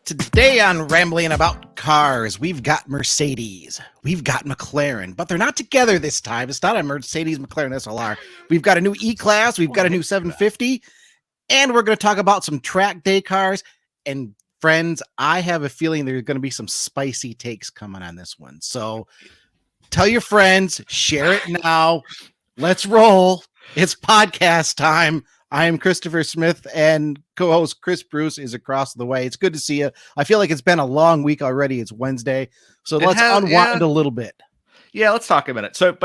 Today on Rambling About Cars, we've got Mercedes, we've got McLaren, but they're not together this time. It's not a Mercedes McLaren SLR. We've got a new E-Class, we've got a new 750, and we're going to talk about some track day cars. And friends, I have a feeling there's going to be some spicy takes coming on this one. So tell your friends, share it now. Let's roll. It's podcast time. I am Christopher Smith, and co-host Chris Bruce is across the way. It's good to see you. I feel like it's been a long week already. It's Wednesday, so let's unwind a little bit. Yeah, let's talk a minute. So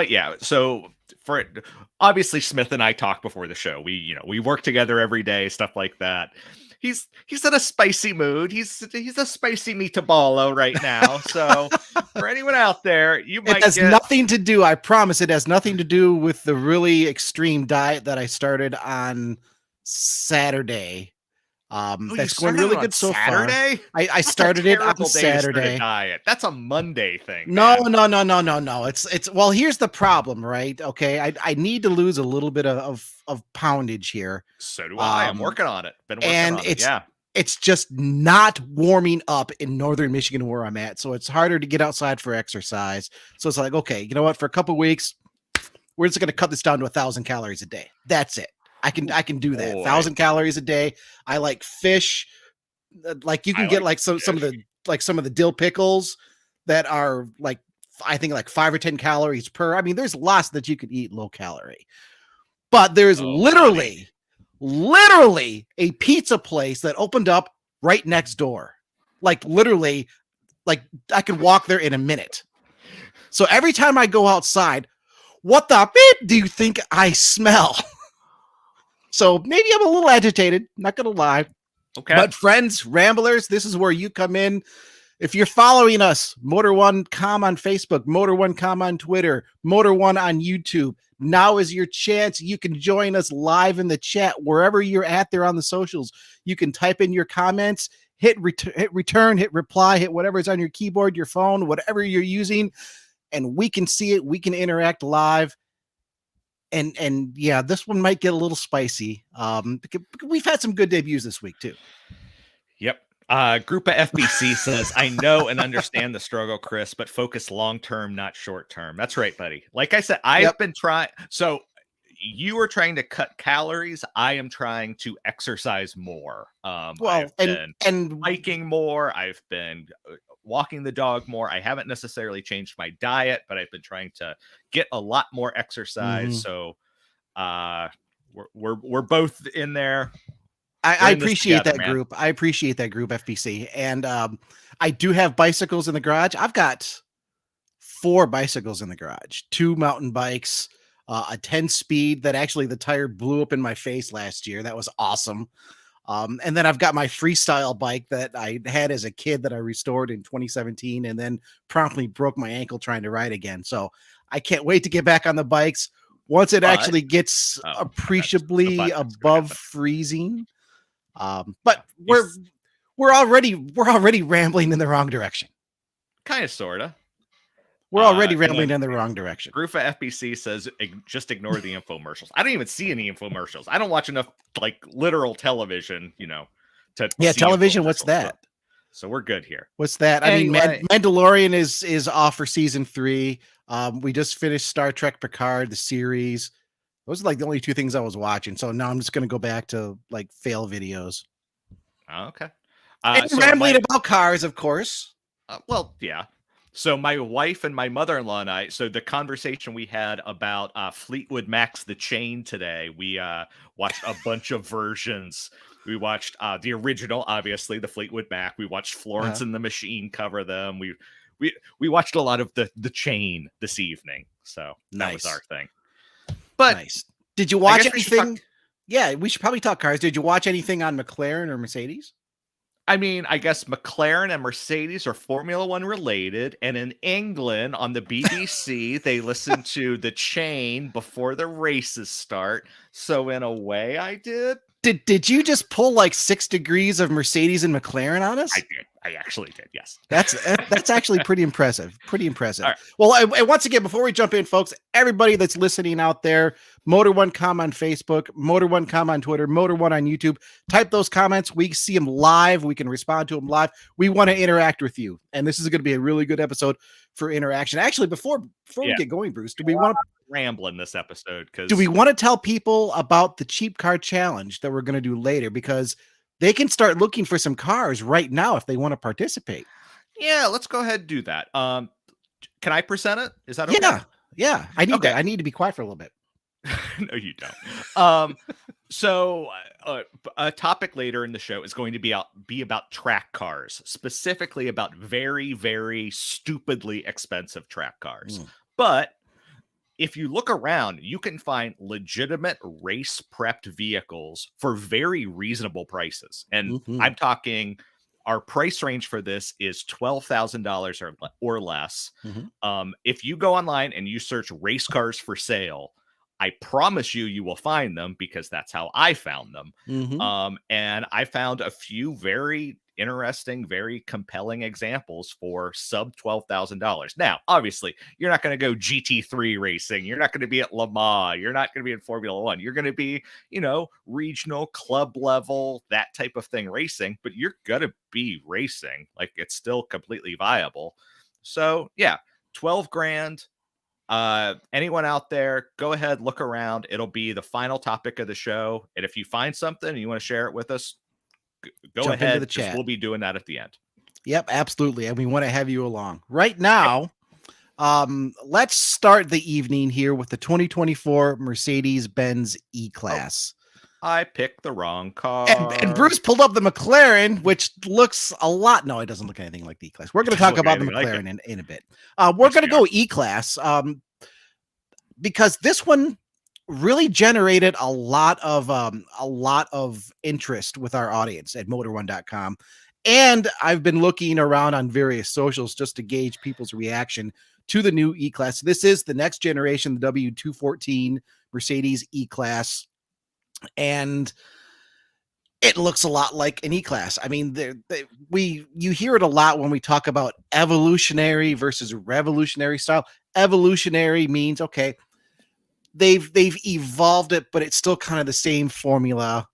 for obviously Smith and I talk before the show. We work together every day, stuff like that. He's in a spicy mood. He's a spicy meatballo right now. So for anyone out there, it has nothing to do. I promise it has nothing to do with the really extreme diet that I started on Saturday. That's going really good so far. I started it on Saturday. Diet. That's a Monday thing. No. It's well, here's the problem, right? Okay, I need to lose a little bit of poundage here. So do I. I'm working on it. It's just not warming up in northern Michigan where I'm at, so it's harder to get outside for exercise. So it's like, okay, you know what? For a couple weeks, we're just going to cut this down to 1,000 calories a day. That's it. I can do that. 1,000 calories a day. I like fish. Like you can get like some of the dill pickles that are like, I think like 5 or 10 calories per. I mean, there's lots that you could eat low calorie, but there's literally a pizza place that opened up right next door. Like literally, like I could walk there in a minute. So every time I go outside, what the beep do you think I smell? So maybe I'm a little agitated, not going to lie. Okay. But friends, ramblers, this is where you come in. If you're following us, Motor1Com on Facebook, Motor1Com on Twitter, Motor1 on YouTube, now is your chance. You can join us live in the chat wherever you're at there on the socials. You can type in your comments, hit return, hit reply, hit whatever is on your keyboard, your phone, whatever you're using, and we can see it. We can interact live. And yeah, this one might get a little spicy. We've had some good debuts this week too. Yep. Group of FBC says, I know and understand the struggle, Chris, but focus long-term, not short-term. That's right, buddy. Like I said, I've been trying. So you are trying to cut calories. I am trying to exercise more. I've been hiking more. I've been walking the dog more. I haven't necessarily changed my diet, but I've been trying to get a lot more exercise. So we're both in there. I appreciate that group. I appreciate that group, FBC. And I do have bicycles in the garage. I've got 4 bicycles in the garage, 2 mountain bikes, a 10-speed that actually the tire blew up in my face last year. That was awesome. And then I've got my freestyle bike that I had as a kid that I restored in 2017 and then promptly broke my ankle trying to ride again. So I can't wait to get back on the bikes once it actually gets appreciably above freezing. But we're already rambling in the wrong direction. Kind of, sort of. We're already rambling in the wrong direction. Group of FBC says, just ignore the infomercials. I don't even see any infomercials. I don't watch enough like literal television, to television. What's that? So we're good here. What's that? Anyway. I mean, Mandalorian is off for season 3. We just finished Star Trek Picard, the series. Those are like the only 2 things I was watching. So now I'm just going to go back to like fail videos. Okay. And rambling about cars, of course. Well, yeah. So my wife and my mother-in-law and I, so the conversation we had about Fleetwood Mac's The Chain today, we watched a bunch of versions. We watched the original, obviously, the Fleetwood Mac. We watched Florence and the Machine cover them. We watched a lot of the Chain this evening. So that was our thing. But nice. Did you watch anything? Yeah, we should probably talk cars. Did you watch anything on McLaren or Mercedes? I mean, I guess McLaren and Mercedes are Formula One related. And in England on the BBC, they listen to The Chain before the races start. So in a way I did. Did you just pull like 6 degrees of Mercedes and McLaren on us? I actually did. Yes. That's actually pretty impressive. Pretty impressive. All right. Well, and once again, before we jump in, folks, everybody that's listening out there, Motor1Com on Facebook, Motor1Com on Twitter, Motor1 on YouTube. Type those comments. We see them live. We can respond to them live. We want to interact with you, and this is going to be a really good episode for interaction. Actually, before we get going, Bruce, do we want to ramble in this episode? Because do we want to tell people about the cheap car challenge that we're going to do later? Because they can start looking for some cars right now if they want to participate. Yeah, let's go ahead and do that. Can I present it? Is that okay? Yeah. I need that. I need to be quiet for a little bit. No, you don't. So a topic later in the show is going to be about track cars, specifically about very, very stupidly expensive track cars. But if you look around, you can find legitimate race prepped vehicles for very reasonable prices. And I'm talking, our price range for this is $12,000 or less. If you go online and you search race cars for sale, I promise you will find them, because that's how I found them. And I found a few very interesting, very compelling examples for sub $12,000. Now, obviously, you're not going to go GT3 racing. You're not going to be at Le Mans. You're not going to be in Formula One. You're going to be, regional club level, that type of thing racing, but you're going to be racing. Like, it's still completely viable. So yeah, 12 grand. Anyone out there, go ahead, look around. It'll be the final topic of the show. And if you find something and you want to share it with us, go Jump ahead. into the chat. We'll be doing that at the end. Yep, absolutely. And we want to have you along. Right now, let's start the evening here with the 2024 Mercedes-Benz E-Class. I picked the wrong car. And Bruce pulled up the McLaren, which looks a lot. No, it doesn't look anything like the E-Class. We're going to talk about the McLaren in a bit. We're going to go E-Class because this one really generated a lot of interest with our audience at Motor1.com. And I've been looking around on various socials just to gauge people's reaction to the new E-Class. This is the next generation, the W214 Mercedes E-Class. And it looks a lot like an E-Class. I mean, you hear it a lot when we talk about evolutionary versus revolutionary style. Evolutionary means, okay, they've evolved it, but it's still kind of the same formula.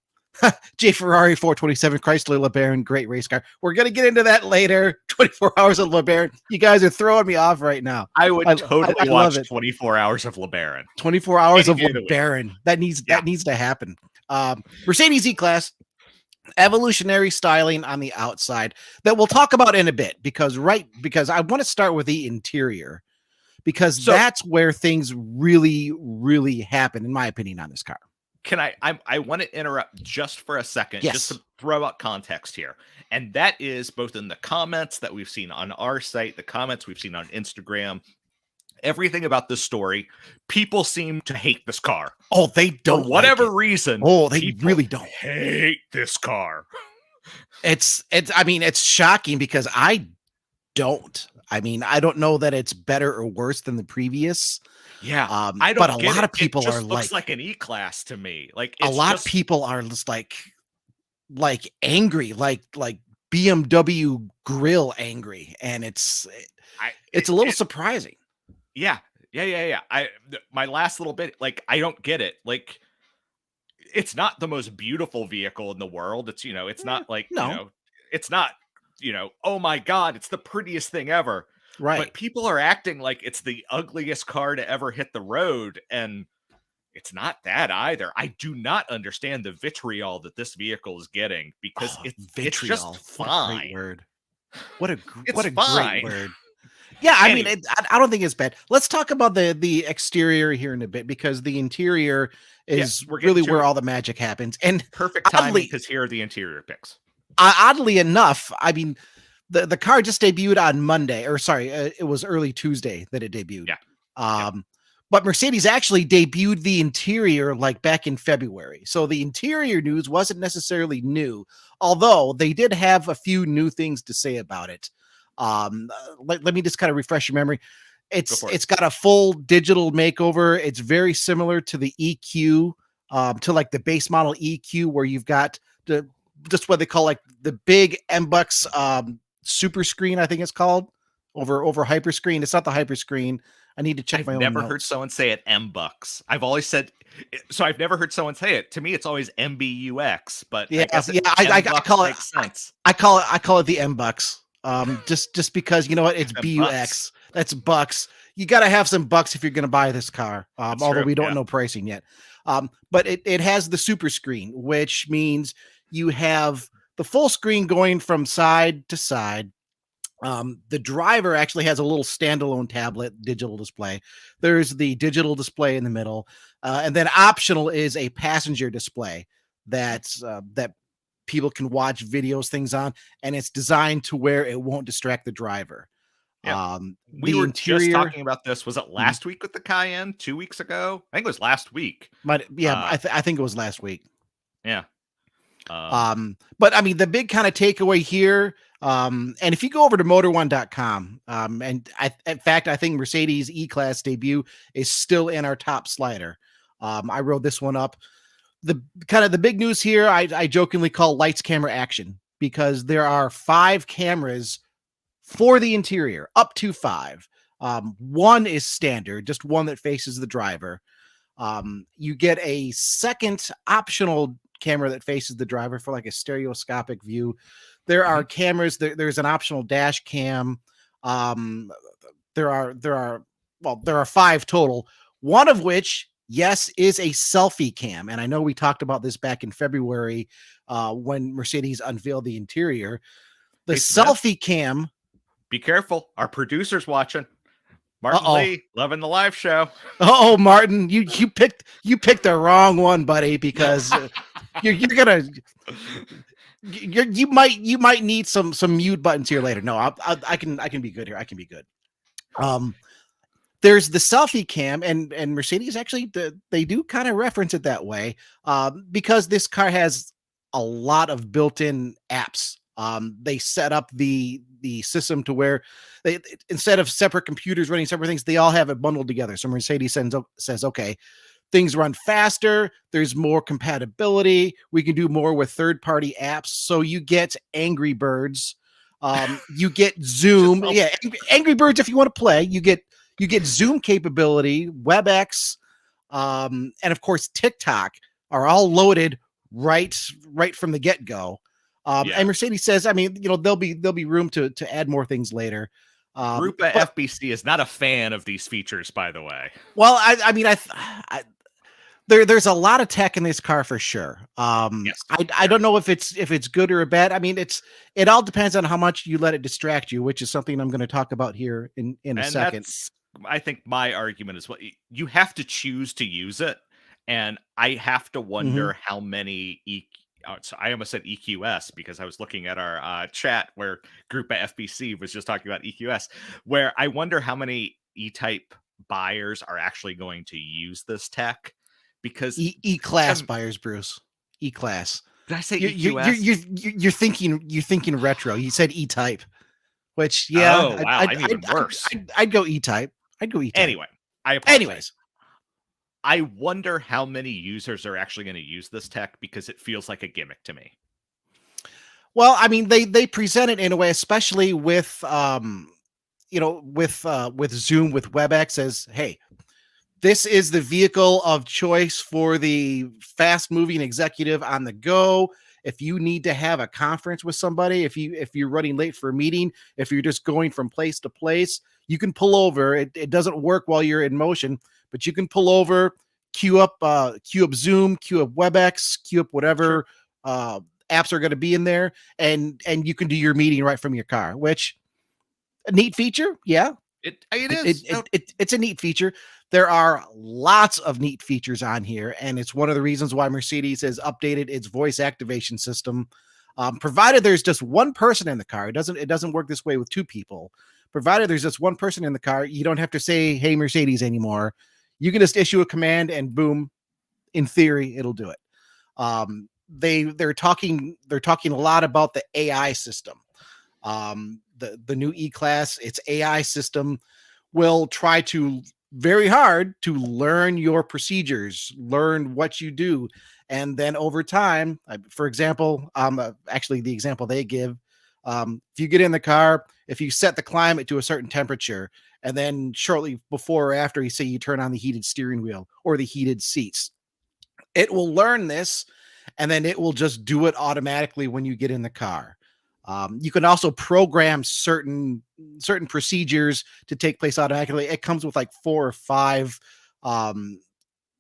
J Ferrari 427 Chrysler LeBaron, great race car. We're gonna get into that later. 24 hours of LeBaron. You guys are throwing me off right now. I would totally watch 24 hours of LeBaron. 24 hours of LeBaron. That needs to happen. Mercedes E-Class, evolutionary styling on the outside that we'll talk about in a bit, because I want to start with the interior, because that's where things really, really happen, in my opinion, on this car. Can I want to interrupt just for a second, just to throw out context here. And that is both in the comments that we've seen on our site, the comments we've seen on Instagram, everything about this story. People seem to hate this car. Oh, they don't. For whatever reason. Oh, they really don't hate this car. It's shocking, because I don't. I mean, I don't know that it's better or worse than the previous. Yeah, I don't. But a lot of people are looks like an E-Class to me. Like, a lot of people are just like angry, like BMW grill angry, and it's a little surprising. Yeah. My last little bit, like, I don't get it. Like, it's not the most beautiful vehicle in the world. It's it's not like it's not oh my God, it's the prettiest thing ever. Right. But people are acting like it's the ugliest car to ever hit the road, and it's not that either. I do not understand the vitriol that this vehicle is getting, because it's just fine. What a great word. Yeah, I mean, I don't think it's bad. Let's talk about the exterior here in a bit, because the interior is really where all the magic happens. And perfect timing, because here are the interior pics. Oddly enough, I mean, the car just debuted on Monday, or sorry, it was early Tuesday that it debuted. Yeah. But Mercedes actually debuted the interior like back in February. So the interior news wasn't necessarily new, although they did have a few new things to say about it. Let me just kind of refresh your memory. It's got a full digital makeover. It's very similar to the EQ, to like the base model EQ, where you've got just what they call like the big MBUX super screen, I think it's called, over hyper screen. It's not the hyper screen. I need to check my own Never notes. heard someone say it M-Bucks. I've always said so. I've never heard someone say it. To me, it's always MBUX, but I guess I call it makes sense. I call it the M-Bucks. Just because, you know what, it's M BUX. That's bucks. You got to have some bucks if you're going to buy this car. Although true, we don't yeah. know pricing yet. But it has the super screen, which means you have the full screen going from side to side. The driver actually has a little standalone tablet digital display. There's the digital display in the middle, and then optional is a passenger display that people can watch videos, things on, and it's designed to where it won't distract the driver. Yeah. We were just talking about this. Was it last week with the Cayenne? 2 weeks ago? I think it was last week. I think it was last week. Yeah. But I mean, the big kind of takeaway here, and if you go over to motor1.com, and in fact, I think Mercedes E-Class debut is still in our top slider. I wrote this one up. The kind of the big news here, I jokingly call lights, camera, action, because there are 5 cameras for the interior, up to 5. One is standard, just one that faces the driver. You get a second optional camera that faces the driver for like a stereoscopic view. There are cameras. There's an optional dash cam. There are 5 total. One of which, yes, is a selfie cam. And I know we talked about this back in February when Mercedes unveiled the interior. The selfie cam. Be careful. Our producer's watching. Martin Lee, loving the live show. Oh, Martin, you picked the wrong one, buddy, because you might need some mute buttons here later. No, I can be good here. I can be good. There's the selfie cam, and Mercedes actually they do kind of reference it that way, because this car has a lot of built-in apps. They set up the system to where they, instead of separate computers running separate things, they all have it bundled together. So Mercedes says, okay, things run faster. There's more compatibility. We can do more with third-party apps. So you get Angry Birds. You get Zoom. Yeah, Angry Birds if you want to play. You get Zoom capability, WebEx, and of course TikTok are all loaded right from the get-go. And Mercedes says, I mean, you know, there'll be room to add more things later. Grupa FBC is not a fan of these features, by the way. Well, I mean, there's a lot of tech in this car for sure. Yes. I don't know if it's good or bad. I mean, it all depends on how much you let it distract you, which is something I'm going to talk about here in a second. I think my argument is, what you have to choose to use it, and I have to wonder how many so I almost said EQS because I was looking at our chat where Grupa FBC was just talking about EQS, where I wonder how many E-Type buyers are actually going to use this tech, because E-Class buyers, Bruce. E-Class. Did I say EQS? You're thinking retro. You said E-Type, which wow, I'm even worse. I'd go E-Type. Anyway, I apologize. I wonder how many users are actually going to use this tech, because it feels like a gimmick to me. Well, I mean, they present it in a way, especially with Zoom, with WebEx, as, hey, this is the vehicle of choice for the fast moving executive on the go. If you need to have a conference with somebody, if you're running late for a meeting, if you're just going from place to place, you can pull over. It doesn't work while you're in motion, but you can pull over, queue up Zoom, queue up WebEx, queue up whatever apps are going to be in there, and you can do your meeting right from your car, which a neat feature. Yeah, it is. It's a neat feature. There are lots of neat features on here, and it's one of the reasons why Mercedes has updated its voice activation system. Provided there's just one person in the car, it doesn't work this way with 2 people. Provided there's just one person in the car, you don't have to say, "Hey, Mercedes" anymore. You can just issue a command, and boom, in theory, it'll do it. They're talking a lot about the AI system. The new E-Class, its AI system will try to very hard to learn your procedures, learn what you do, and then over time, for example, actually the example they give, If you get in the car, if you set the climate to a certain temperature, and then shortly before or after you say you turn on the heated steering wheel or the heated seats, it will learn this, and then it will just do it automatically when you get in the car. You can also program certain procedures to take place automatically. It comes with like 4 or 5 um,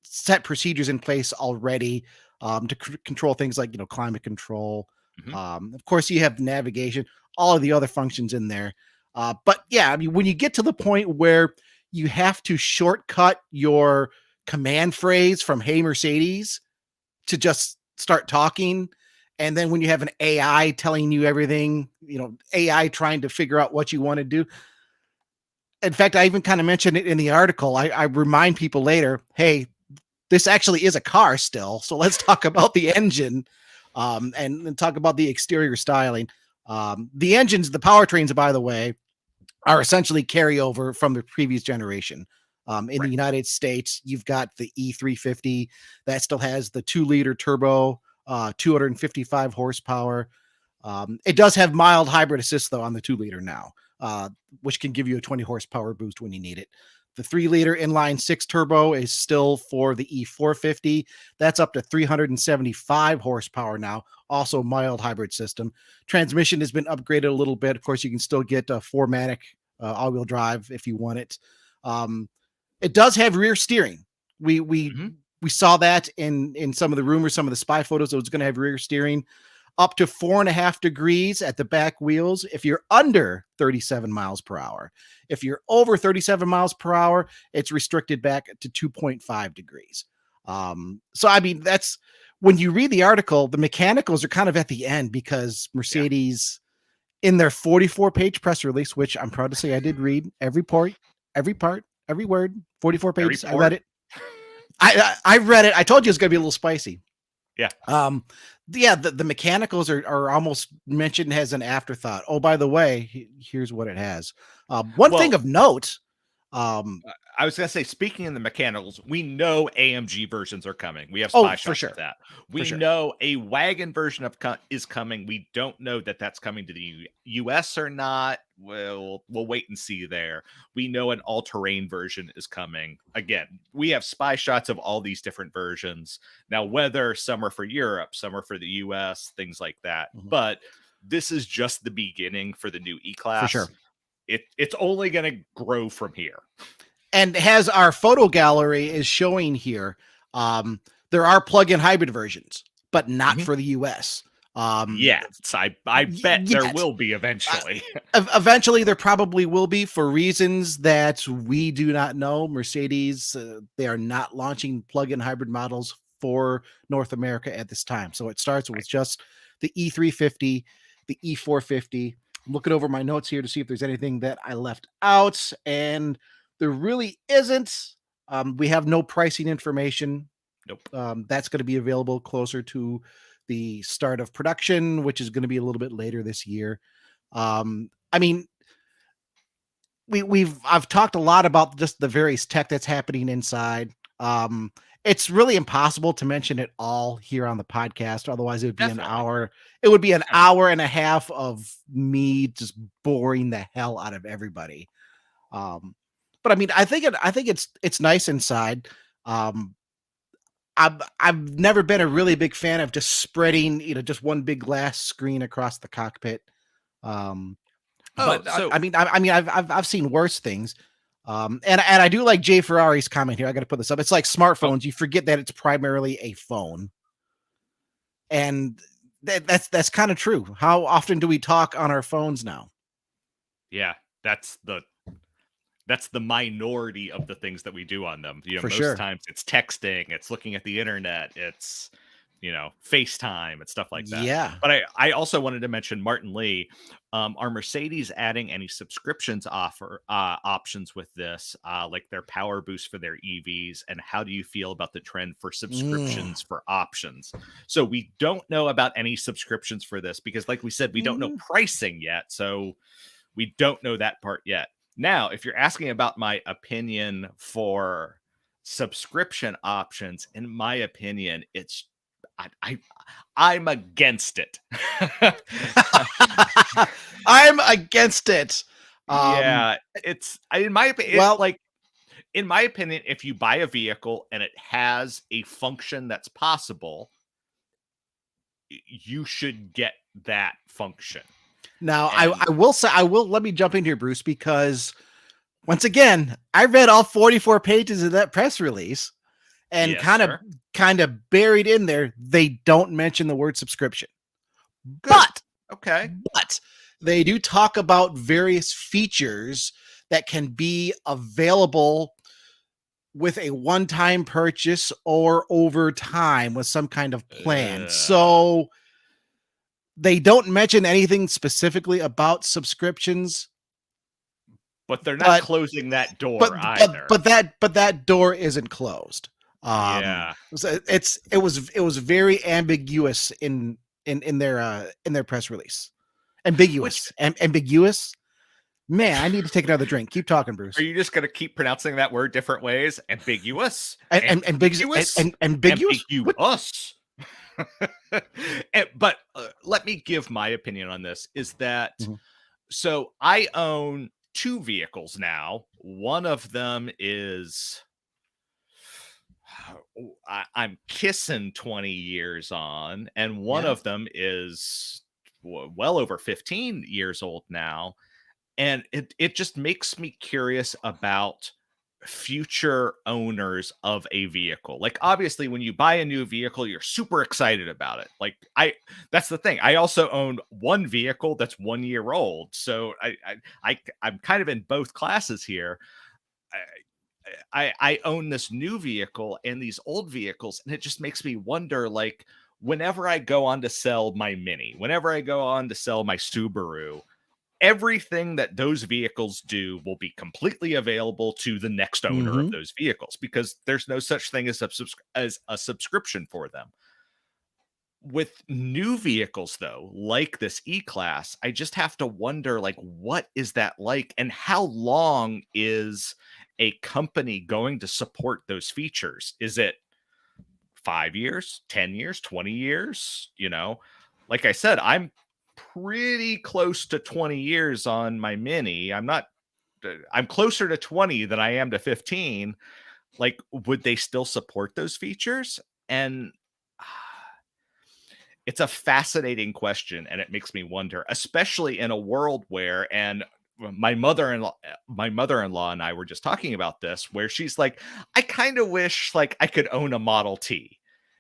set procedures in place already to control things like climate control. Mhm. Of course, you have navigation, all of the other functions in there. But yeah, I mean, when you get to the point where you have to shortcut your command phrase from "Hey Mercedes" to just start talking, and then when you have an AI telling you everything, AI trying to figure out what you want to do. In fact, I even kind of mentioned it in the article. I remind people later, hey, this actually is a car still. So let's talk about the engine and talk about the exterior styling. The engines, the powertrains, by the way, are essentially carryover from the previous generation. In the Right. United States, you've got the E350 that still has the 2-liter turbo, 255 horsepower. It does have mild hybrid assist, though, on the 2-liter now, which can give you a 20 horsepower boost when you need it. The 3-liter inline 6 turbo is still for the E450. That's up to 375 horsepower now, also mild hybrid system. Transmission has been upgraded a little bit. Of course, you can still get a 4-matic all-wheel drive if you want it. It does have rear steering. Mhm. We saw that in some of the rumors, some of the spy photos. It was going to have rear steering up to 4.5 degrees at the back wheels if you're under 37 miles per hour. If you're over 37 miles per hour, it's restricted back to 2.5 degrees. So, I mean, that's when you read the article, the mechanicals are kind of at the end because Mercedes, in their 44-page press release, which I'm proud to say I did read every part, every word, 44 Every pages. I read port. it. I read it. I told you it's going to be a little spicy. Yeah. Yeah, the mechanicals are almost mentioned as an afterthought. Oh, by the way, here's what it has. One thing Well, of note. Um, I was gonna say, speaking in the mechanicals, we know AMG versions are coming. We have oh, spy for shots of sure, that. for We sure. know a wagon version of is coming. We don't know that that's coming to the US or not. We'll wait and see there. We know an all-terrain version is coming. Again, we have spy shots of all these different versions. Now, whether some are for Europe, some are for the US, things like that. Mhm. But this is just the beginning for the new For E-Class. sure. It's only going to grow from here. And has our photo gallery is showing here. Um, there are plug-in hybrid versions, but not Mhm. for the US. Um, Yes, I bet there Yet. will be eventually. Eventually, there probably will be for reasons that we do not know. Mercedes, they are not launching plug-in hybrid models for North America at this time. So it starts Right. with just the E350, the E450. I'm looking over my notes here to see if there's anything that I left out, and there really isn't. We have no pricing information. Nope. That's going to be available closer to the start of production, which is going to be a little bit later this year. I mean, I've talked a lot about just the various tech that's happening inside. It's really impossible to mention it all here on the podcast. Otherwise, it would be an Definitely. hour. It would be an hour and a half of me just boring the hell out of everybody. Um, but I mean, I think it's nice inside. Um, I've never been a really big fan of just spreading, just one big glass screen across the cockpit. Um, Oh, but so I've seen worse things. And I do like Jay Ferrari's comment here. I got to put this up. It's like oh, smartphones. You forget that it's primarily a phone, and that's kind of true. How often do we talk on our phones now? yeah, that's the minority of the things that we do on them. For Most sure. times it's texting, it's looking at the internet, it's FaceTime and stuff like that. Yeah. But I also wanted to mention Martin Lee. Are Mercedes adding any subscriptions options with this, like their power boost for their EVs? And how do you feel about the trend for Mm. subscriptions for options? So we don't know about any subscriptions for this because, like we said, we don't know Mm. pricing yet. So we don't know that part yet. Now, if you're asking about my opinion for subscription options, in my opinion, it's I I'm against it. I'm against it. Um, Yeah, it's in my opinion, well, like in my opinion, if you buy a vehicle and it has a function that's possible, you should get that function. now And I will say, let me jump in here, Bruce, because once again, I read all 44 pages of that press release, and yes, sir. kind of buried in there, they don't mention the word subscription. Good. But Okay. but they do talk about various features that can be available with a one-time purchase or over time with some kind of plan. Uh, So they don't mention anything specifically about subscriptions, but they're not but closing that door either. but that door isn't closed. Yeah. So it was very ambiguous in their press release. Which Ambiguous. Man, I need to take another drink. Keep talking, are Bruce. you just gonna keep pronouncing that word different ways? Ambiguous? Ambiguous. Ambiguous? Ambiguous. What? Ambiguous. But let me give my opinion on this is that Mhm. so I own two vehicles now. One of them is I'm kissing 20 years on, and one Yeah. of them is well over 15 years old now. And it just makes me curious about future owners of a vehicle. Like obviously when you buy a new vehicle, you're super excited about it. Like that's the thing. I also own one vehicle that's 1 year old. So I'm kind of in both classes here. I own this new vehicle and these old vehicles, and it just makes me wonder, like, whenever I go on to sell my Mini, whenever I go on to sell my Subaru, everything that those vehicles do will be completely available to the next owner of Mm-hmm. those vehicles because there's no such thing as a subscription for them. With new vehicles though, like this E-Class, I just have to wonder like what is that like and how long is a company going to support those features? Is it 5 years, 10 years, 20 years, you know? Like I said, I'm pretty close to 20 years on my Mini. I'm closer to 20 than I am to 15. Like would they still support those features? And it's a fascinating question and it makes me wonder, especially in a world where and my mother-in-law and I were just talking about this where she's like, I kind of wish like I could own a Model T.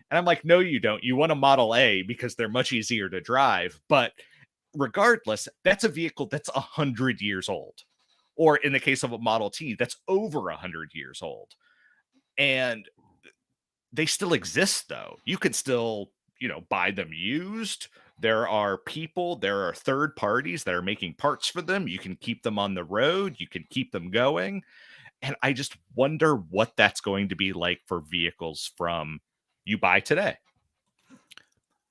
And I'm like, no, you don't. You want a Model A because they're much easier to drive. But regardless, that's a vehicle that's 100 years old. Or in the case of a Model T, that's over 100 years old. And they still exist though. You can still, buy them used. There are people, there are third parties that are making parts for them. You can keep them on the road, you can keep them going. And I just wonder what that's going to be like for vehicles from you buy today.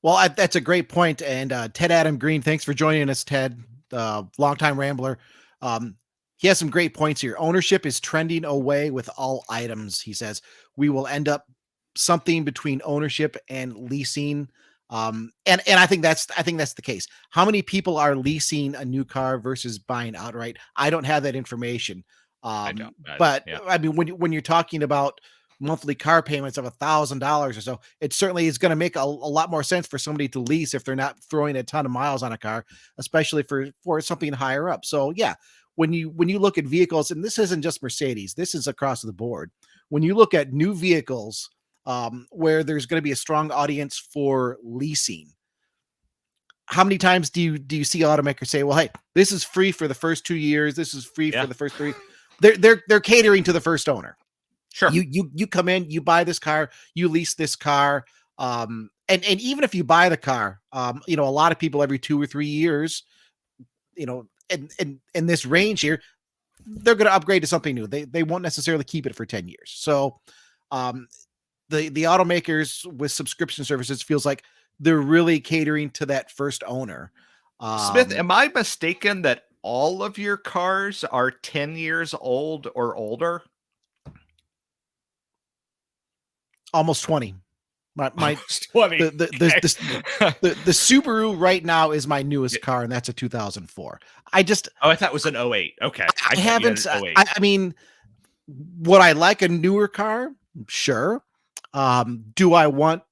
Well, that's a great point. And Ted Adam Green, thanks for joining us, Ted, longtime rambler. Um, he has some great points here. Ownership is trending away with all items. He says we will end up something between ownership and leasing. And I think that's the case. How many people are leasing a new car versus buying outright? I don't have that information. I don't. But Yeah. I mean, when you're talking about monthly car payments of $1,000 or so, it certainly is going to make a lot more sense for somebody to lease if they're not throwing a ton of miles on a car, especially for something higher up. So yeah, when you look at vehicles, and this isn't just Mercedes, this is across the board. When you look at new vehicles, where there's going to be a strong audience for leasing, how many times do you see automakers say, "Well, hey, this is free for the first 2 years. This is free for Yeah. the first three." They're catering to the first owner. Sure. You come in, you buy this car, you lease this car, and even if you buy the car, a lot of people every 2 or 3 years, in this range here, they're going to upgrade to something new. They won't necessarily keep it for 10 years. So, um, the automakers with subscription services feels like they're really catering to that first owner. Smith, Um, am I mistaken that all of your cars are 10 years old or older? Almost 20. My 20. the Subaru right now is my newest car, and that's a 2004. I thought it was an 08. Okay. I thought you had haven't. an 08. I mean, would I like a newer car? Sure. Do I want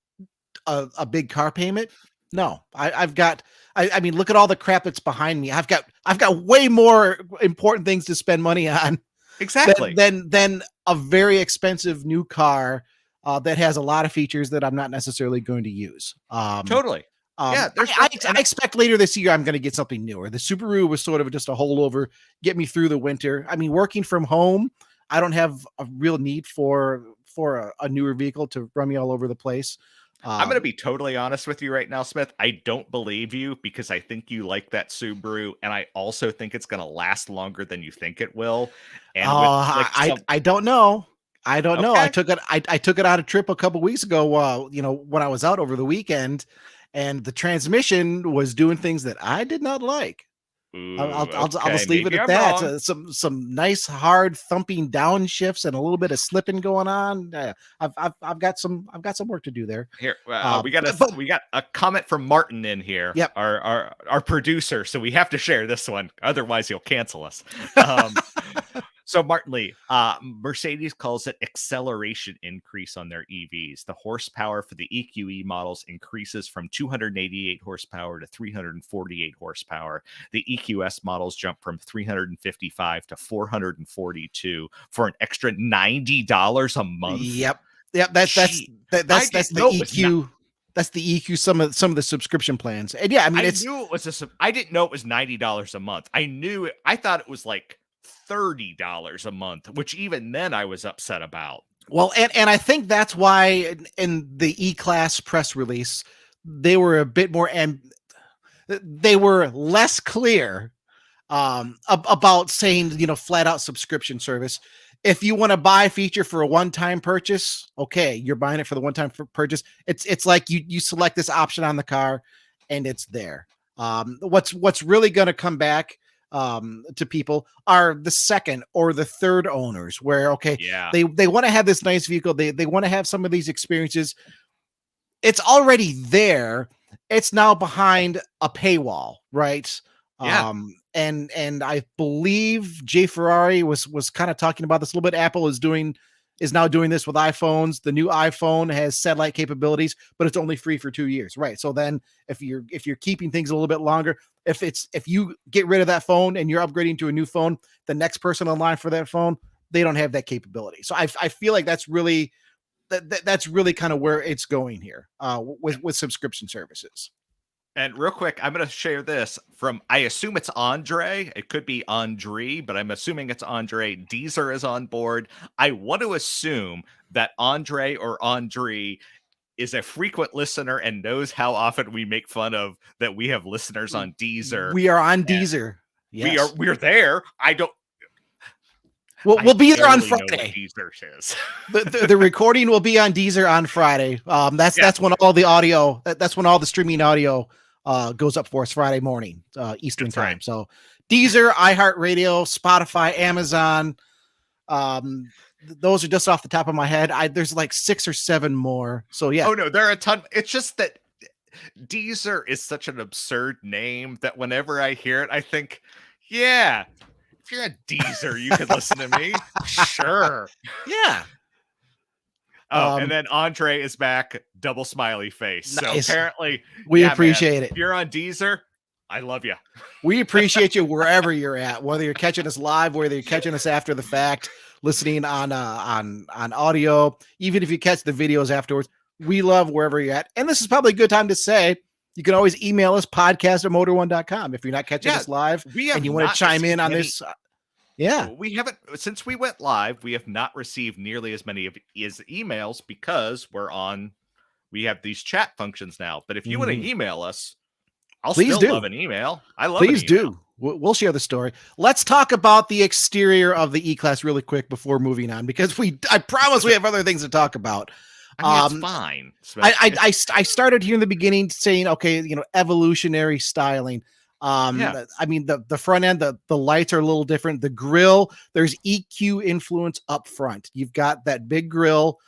a big car payment? No. I've got. I mean, look at all the crap that's behind me. I've got way more important things to spend money on. Exactly. Than a very expensive new car that has a lot of features that I'm not necessarily going to use. Totally. Yeah, I expect later this year I'm going to get something newer. The Subaru was sort of just a holdover, get me through the winter. I mean, working from home, I don't have a real need for a newer vehicle to run me all over the place. I'm going to be totally honest with you right now, Smith. I don't believe you because I think you like that Subaru, and I also think it's going to last longer than you think it will. And I don't know. I don't know. Okay. I took it on a trip a couple weeks ago. When I was out over the weekend, and the transmission was doing things that I did not like. I'll just leave it at that. Some nice hard thumping downshifts and a little bit of slipping going on. I've got some work to do there. Here, we got a comment from Martin in here. Yep. Our producer. So we have to share this one, otherwise he'll cancel us. So Martin Lee, Mercedes calls it acceleration increase on their EVs. The horsepower for the EQE models increases from 288 horsepower to 348 horsepower. The EQS models jump from 355 to 442 for an extra $90 a month. Yep. That's the EQ. That's the EQ. Some of the subscription plans, and yeah, I mean, I didn't know it was $90 a month. I thought it was like $30 a month, which even then I was upset about. Well, and I think that's why in the E-Class press release, they were a bit more they were less clear about saying, flat out subscription service. If you want to buy a feature for a one-time purchase, okay, you're buying it for the one-time purchase. It's like you select this option on the car and it's there. What's really going to come back to people are the second or the third owners, where they want to have this nice vehicle, they want to have some of these experiences. It's already there. It's now behind a paywall, right? And I believe Jay Ferrari was kind of talking about this a little bit. Apple is now doing this with iPhones. The new iPhone has satellite capabilities, but it's only free for 2 years, right? So then if you're keeping things a little bit longer, if you get rid of that phone and you're upgrading to a new phone, the next person in line for that phone, they don't have that capability. So I feel like that's really kind of where it's going here with subscription services. And real quick, I'm going to share this from, I assume it's Andre. It could be Andre, but I'm assuming it's Andre. Deezer is on board. I want to assume that Andre is a frequent listener and knows how often we make fun of that we have listeners on Deezer. We are on Deezer. Yes. We're there. We'll be there on Friday. Deezer is. the recording will be on Deezer on Friday. That's when all the audio. That's when all the streaming audio goes up for us Friday morning, Eastern time. Right. So Deezer, iHeartRadio, Spotify, Amazon. Those are just off the top of my head. There's like 6 or 7 more. So yeah. Oh no, there are a ton. It's just that Deezer is such an absurd name that whenever I hear it, I think, yeah, if you're a Deezer, you could listen to me. Sure. Yeah. Oh, and then Andre is back, double smiley face. Nice. So apparently we appreciate it. If you're on Deezer, I love you. We appreciate you wherever you're at, whether you're catching us live, whether you're catching us after the fact, listening on audio, even if you catch the videos afterwards. We love wherever you're at. And this is probably a good time to say, you can always email us, podcast@motor1.com. If you're not catching us live and you want to chime in on this. Yeah, we haven't, since we went live, we have not received nearly as many of his emails because we have these chat functions now. But if you want to email us, I'll still love an email. I love Please do. We'll share the story. Let's talk about the exterior of the E-Class really quick before moving on, because I promise we have other things to talk about. I mean, it's fine. I started here in the beginning saying, okay, evolutionary styling. I mean, the front end, the lights are a little different. The grill, there's EQ influence up front. You've got that big grill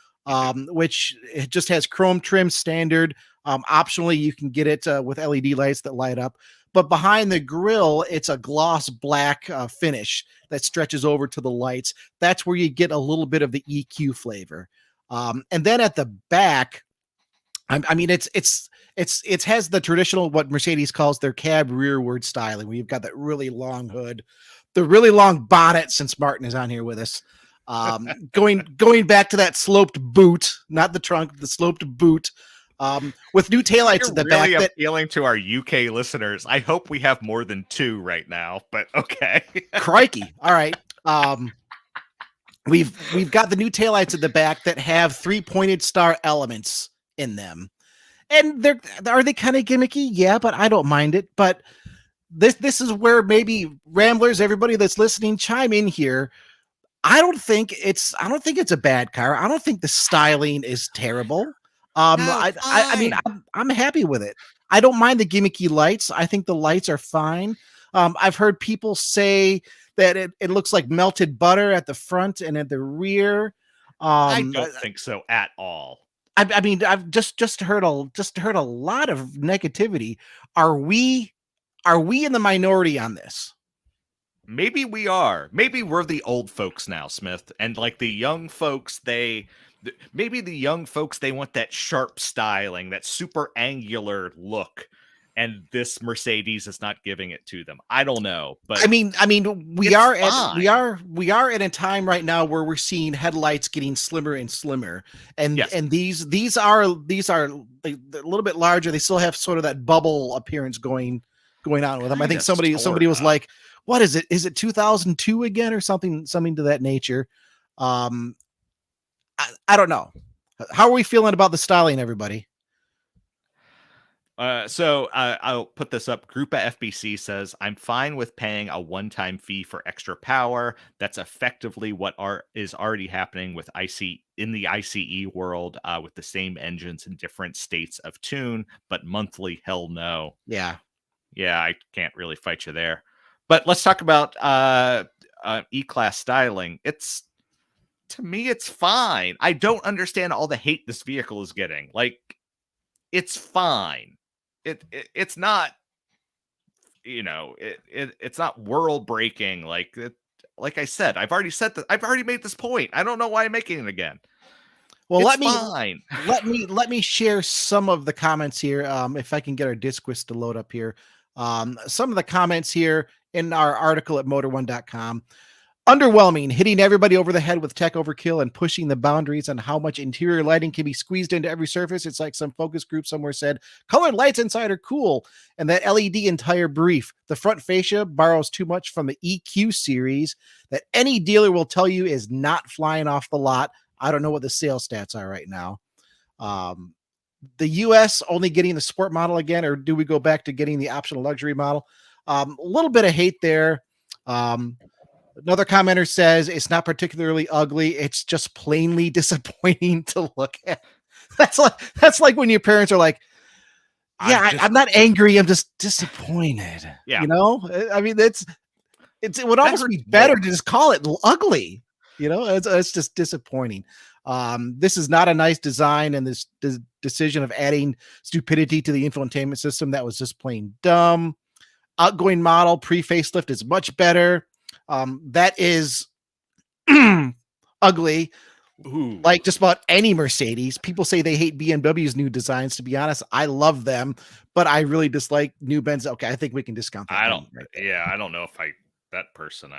which it just has chrome trim standard. Optionally, you can get it with LED lights that light up. But behind the grille, it's a gloss black finish that stretches over to the lights. That's where you get a little bit of the EQ flavor. And then at the back, I mean, it has the traditional, what Mercedes calls their cab rearward styling, where you've got that really long hood, the really long bonnet, since Martin is on here with us. Going back to that sloped boot, not the trunk, the sloped boot, with new taillights at the really back. Appealing to our UK listeners. I hope we have more than 2 right now, but okay. Crikey. All right. We've got the new taillights at the back that have 3 pointed star elements in them. And are they kind of gimmicky? Yeah, but I don't mind it. But this is where maybe Ramblers, everybody that's listening, chime in here. I don't think it's a bad car. I don't think the styling is terrible. I mean, I'm happy with it. I don't mind the gimmicky lights. I think the lights are fine. I've heard people say that it looks like melted butter at the front and at the rear. I don't think so at all. I mean, I've just heard a lot of negativity. Are we in the minority on this? Maybe we are. Maybe we're the old folks now, Smith, and like the young folks, maybe the young folks, they want that sharp styling, that super angular look, and this Mercedes is not giving it to them. I don't know, but I mean, we are in a time right now where we're seeing headlights getting slimmer and slimmer, and yes. and these are a little bit larger. They still have sort of that bubble appearance going on with them. I think somebody was like, "What is it? Is it 2002 again or something to that nature?" I don't know. How are we feeling about the styling, everybody? So I'll put this up. Grupa FBC says, I'm fine with paying a one-time fee for extra power. That's effectively what is already happening with in the ICE world, with the same engines in different states of tune, but monthly, hell no. Yeah, I can't really fight you there. But let's talk about E-Class styling. To me, it's fine. I don't understand all the hate this vehicle is getting. Like, it's fine. It's not, it's not world breaking. Like I said, I've already made this point. I don't know why I'm making it again. Well, fine. let me share some of the comments here. If I can get our Disquist to load up here. Some of the comments here in our article at motor1.com. Underwhelming, hitting everybody over the head with tech overkill and pushing the boundaries on how much interior lighting can be squeezed into every surface. It's like some focus group somewhere said, colored lights inside are cool. And that LED entire brief. The front fascia borrows too much from the EQ series that any dealer will tell you is not flying off the lot. I don't know what the sales stats are right now. The US only getting the sport model again, or do we go back to getting the optional luxury model? A little bit of hate there. Another commenter says it's not particularly ugly. It's just plainly disappointing to look at. That's like when your parents are like, yeah, I'm not angry. I'm just disappointed. Yeah. I mean, it would almost be better to just call it ugly. It's just disappointing. This is not a nice design, and this decision of adding stupidity to the infotainment system, that was just plain dumb. Outgoing model pre-facelift is much better. That is ugly. Ooh. Like just about any Mercedes. People say they hate BMW's new designs. To be honest, I love them, but I really dislike new Benz. Okay, I think we can discount that. I don't know if that person.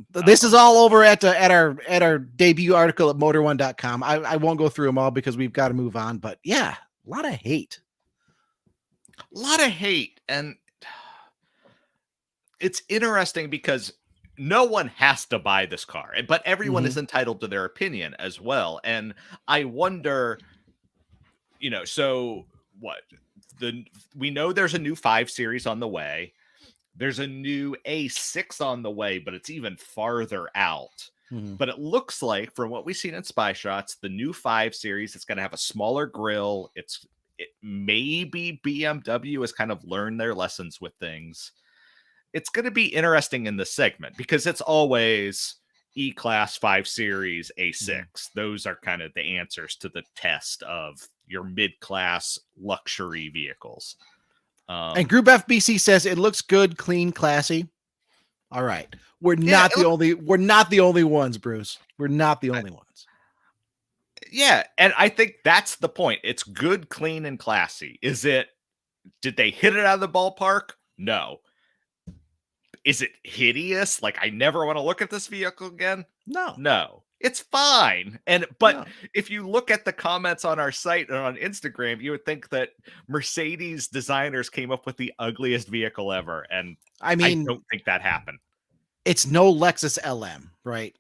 This is all over at our debut article at motor1.com. I won't go through them all because we've got to move on. But yeah, a lot of hate. And it's interesting because no one has to buy this car, but everyone is entitled to their opinion as well. And I wonder, so what? We know there's a new 5 Series on the way. There's a new A6 on the way, but it's even farther out. But it looks like, from what we've seen in spy shots, the new 5 Series, it's going to have a smaller grille. It maybe BMW has kind of learned their lessons with things. It's going to be interesting in this segment because it's always, E-Class 5 Series A6. Those are kind of the answers to the test of your mid-class luxury vehicles. And Group FBC says it looks good, clean, classy. All right. We're not the only ones, Bruce. We're not the only ones. Yeah, and I think that's the point. It's good, clean, and classy. Did they hit it out of the ballpark? No. Is it hideous? Like, I never want to look at this vehicle again? No. It's fine. But if you look at the comments on our site and on Instagram, you would think that Mercedes designers came up with the ugliest vehicle ever. And I don't think that happened. It's no Lexus LM, right?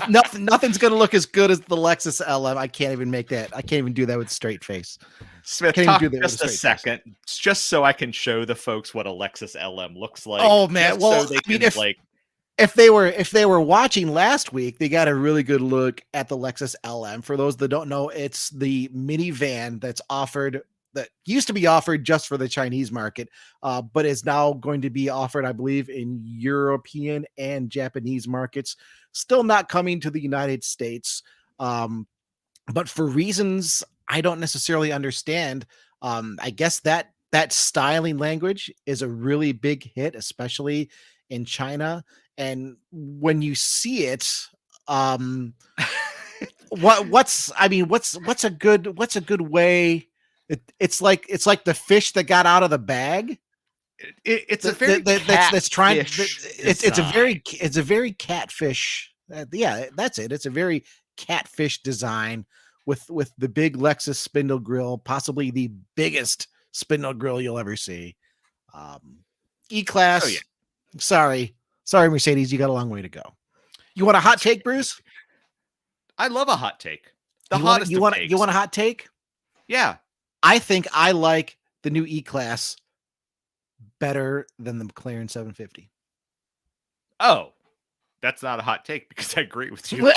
Nothing's going to look as good as the Lexus LM. I can't even make that. I can't even do that with a straight face. Smith, talk just a second, just so I can show the folks what a Lexus LM looks like. Oh man, well, so if they were watching last week, they got a really good look at the Lexus LM. For those that don't know, it's the minivan that used to be offered just for the Chinese market, but is now going to be offered, I believe, in European and Japanese markets. Still not coming to the United States, but for reasons I don't necessarily understand. I guess that styling language is a really big hit, especially in China. And when you see it, what's a good way? It's like the fish that got out of the bag. It's a very catfish. Yeah, that's it. It's a very catfish design with the big Lexus spindle grill, possibly the biggest spindle grill you'll ever see. E-Class. Oh, yeah. Sorry, Mercedes, you got a long way to go. You want a hot take, Bruce? I love a hot take. You want a hot take? Yeah. I think I like the new E-Class better than the McLaren 750. Oh, that's not a hot take because I agree with you. Well,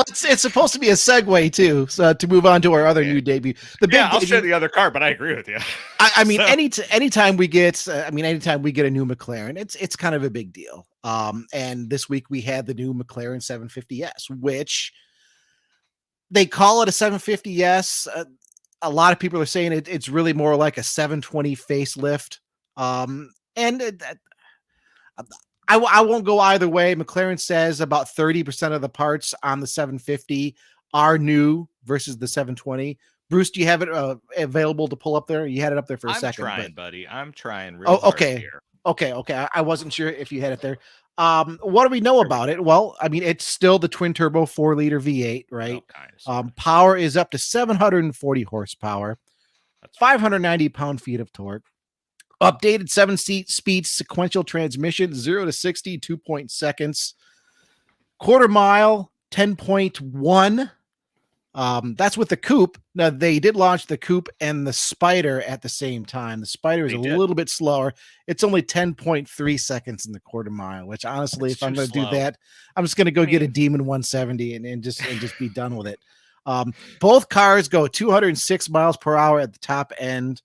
it's supposed to be a segue too, so to move on to our other new debut. I'll show the other car, but I agree with you. I mean, anytime we get a new McLaren, it's kind of a big deal. And this week we had the new McLaren 750S, which they call it a 750S. A lot of people are saying it's really more like a 720 facelift. I won't go either way. McLaren says about 30% of the parts on the 750 are new versus the 720. Bruce, do you have it available to pull up there? You had it up there for a second. I'm trying, buddy. I'm trying real hard here. Okay. I wasn't sure if you had it there. What do we know about it? Well, I mean, it's still the twin turbo 4-liter V8, right? Power is up to 740 horsepower, 590 pound-feet of torque. Updated 7-speed sequential transmission, 0 to 60, 2 seconds. Quarter mile, 10.1. That's with the coupe. Now, they did launch the coupe and the Spider at the same time. The Spider is little bit slower. It's only 10.3 seconds in the quarter mile, which honestly, if I'm going to do that, I'm just going to go get a Demon 170 and just be done with it. Both cars go 206 miles per hour at the top end.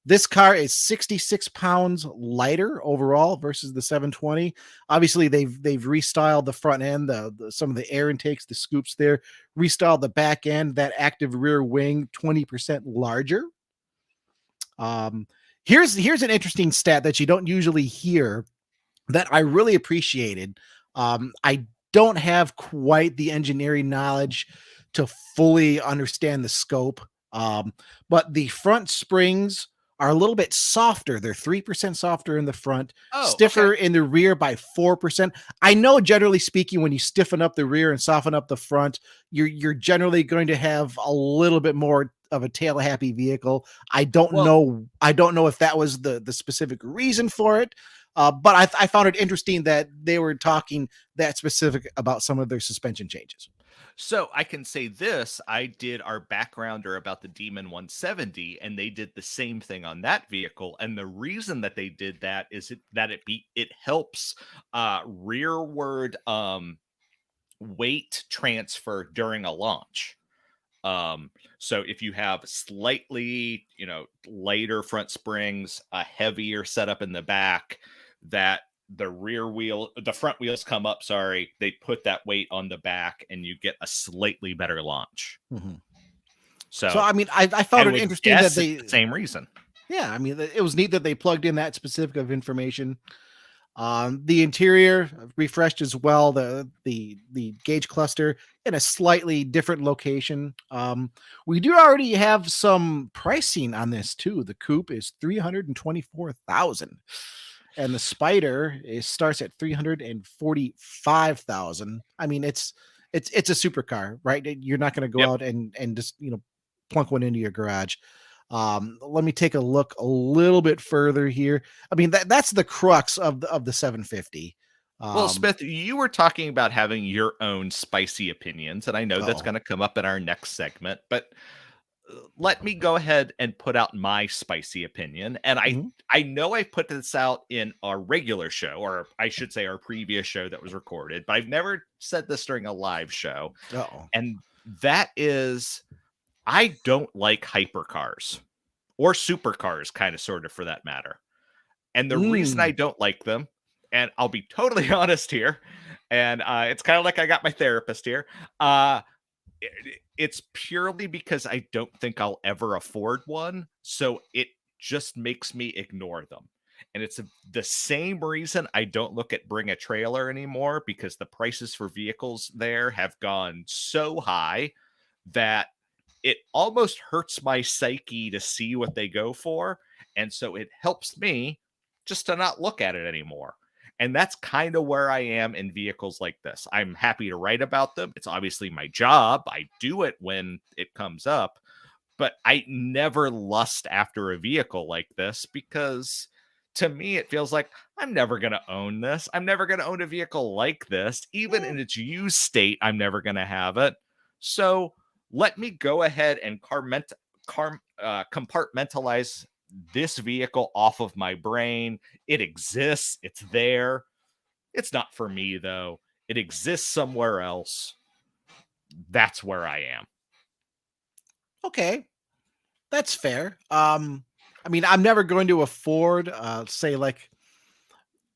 This car is 66 pounds lighter overall versus the 720. Obviously, they've restyled the front end, some of the air intakes, the scoops there, restyled the back end, that active rear wing 20% larger. Here's an interesting stat that you don't usually hear that I really appreciated. I don't have quite the engineering knowledge to fully understand the scope, but the front springs are a little bit softer. They're 3% softer in the front, stiffer in the rear by 4%. I know, generally speaking, when you stiffen up the rear and soften up the front, you're generally going to have a little bit more of a tail happy vehicle. I don't know if that was the specific reason for it. But I found it interesting that they were talking that specific about some of their suspension changes. So I can say this, I did our backgrounder about the Demon 170, and they did the same thing on that vehicle. And the reason that they did that is that it helps rearward weight transfer during a launch. So if you have slightly, lighter front springs, a heavier setup in the back, that the front wheels come up, sorry, they put that weight on the back and you get a slightly better launch. Mm-hmm. So, So I mean, I I found it would interesting that guess it's they, the same reason. yeah, I mean, it was neat that they plugged in that specific of information. The interior refreshed as well. The gauge cluster in a slightly different location. We do already have some pricing on this too. The coupe is 324,000, and the Spider starts at 345,000. I mean, it's a supercar, right? You're not going to go Yep. out and just plunk one into your garage. Let me take a look a little bit further here. I mean, that's the crux of the 750. Well, Smith, you were talking about having your own spicy opinions, and I know that's Uh-oh. going to come up in our next segment, but let me go ahead and put out my spicy opinion. And Mhm. I know I put this out in our regular show, or I should say our previous show that was recorded, but I've never said this during a live show. Uh-oh. And that is, I don't like hypercars or supercars, kind of sort of for that matter. And the reason I Mm. don't like them, and I'll be totally honest here, and it's kind of like I got my therapist here. It's purely because I don't think I'll ever afford one. So it just makes me ignore them. And it's the same reason I don't look at Bring a Trailer anymore, because the prices for vehicles there have gone so high that it almost hurts my psyche to see what they go for. And so it helps me just to not look at it anymore. And that's kind of where I am in vehicles like this. I'm happy to write about them. It's obviously my job. I do it when it comes up, but I never lust after a vehicle like this, because to me, it feels like I'm never going to own this. I'm never going to own a vehicle like this. Even in its used state, I'm never going to have it. So let me go ahead and compartmentalize this vehicle off of my brain. It exists. It's there. It's not for me, though. It exists somewhere else. That's where I am. Okay, that's fair. I mean, I'm never going to afford, say, like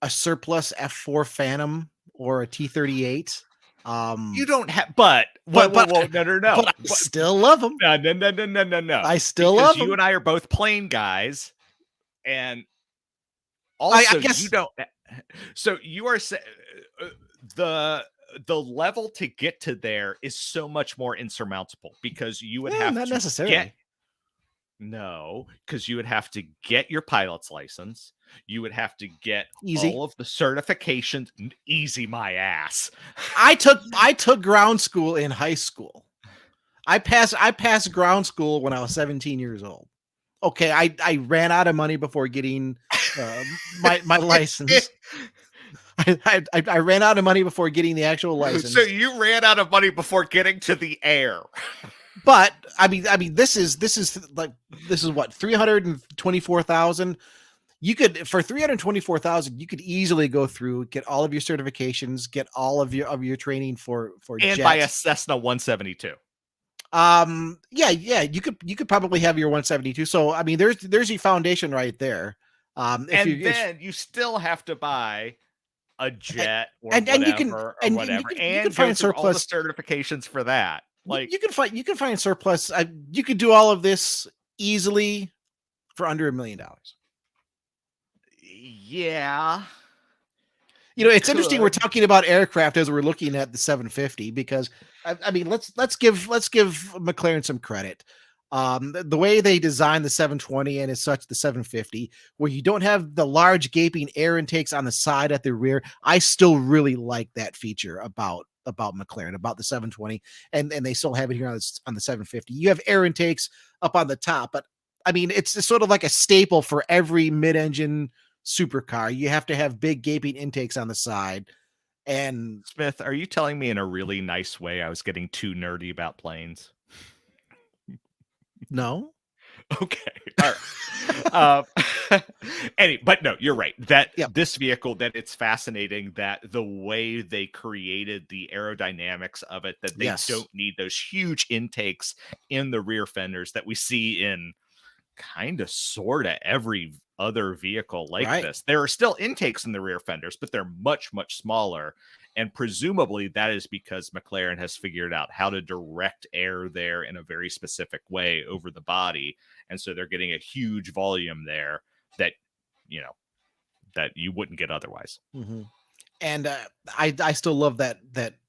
a surplus F4 Phantom or a T38. You don't have, but whoa, whoa, whoa, no. But I still love them. No. I still Because love you them. and I are both plain guys, and I also guess you don't. So you are the level to get to there is so much more insurmountable, because you would have not to necessarily. because you would have to get your pilot's license. You would have to get Easy. all of the certifications. Easy, my ass. I took ground school in high school. I passed ground school when I was 17 years old. Okay, I ran out of money before getting my license. I ran out of money before getting the actual license. So you ran out of money before getting to the air. But I mean, this is what, 324,000. You could, for 324,000, you could easily go through, get all of your certifications, get all of your training for and jets. buy a Cessna 172. Yeah, you could probably have your 172. So I mean, there's your foundation right there. You still have to buy a jet or and whatever, you can and go find through all the certifications for that. Like you can find surplus. You could do all of this easily for under $1 million. Yeah. It's interesting we're talking about aircraft as we're looking at the 750, because I mean, let's give McLaren some credit. The way they designed the 720 and as such the 750, where you don't have the large gaping air intakes on the side at the rear, I still really like that feature about McLaren, about the 720, and they still have it here on the 750. You have air intakes up on the top, but I mean, it's sort of like a staple for every mid-engine supercar. You have to have big gaping intakes on the side. And Smith, are you telling me in a really nice way I was getting too nerdy about planes? No. Okay. All right. But no, you're right. That this vehicle, that it's fascinating that the way they created the aerodynamics of it, that they don't need those huge intakes in the rear fenders that we see in kind of sort of every other vehicle like Right. this. There are still intakes in the rear fenders, but they're much, much smaller. And presumably that is because McLaren has figured out how to direct air there in a very specific way over the body. And so they're getting a huge volume there that, you know, that you wouldn't get otherwise. Mm-hmm. And I still love that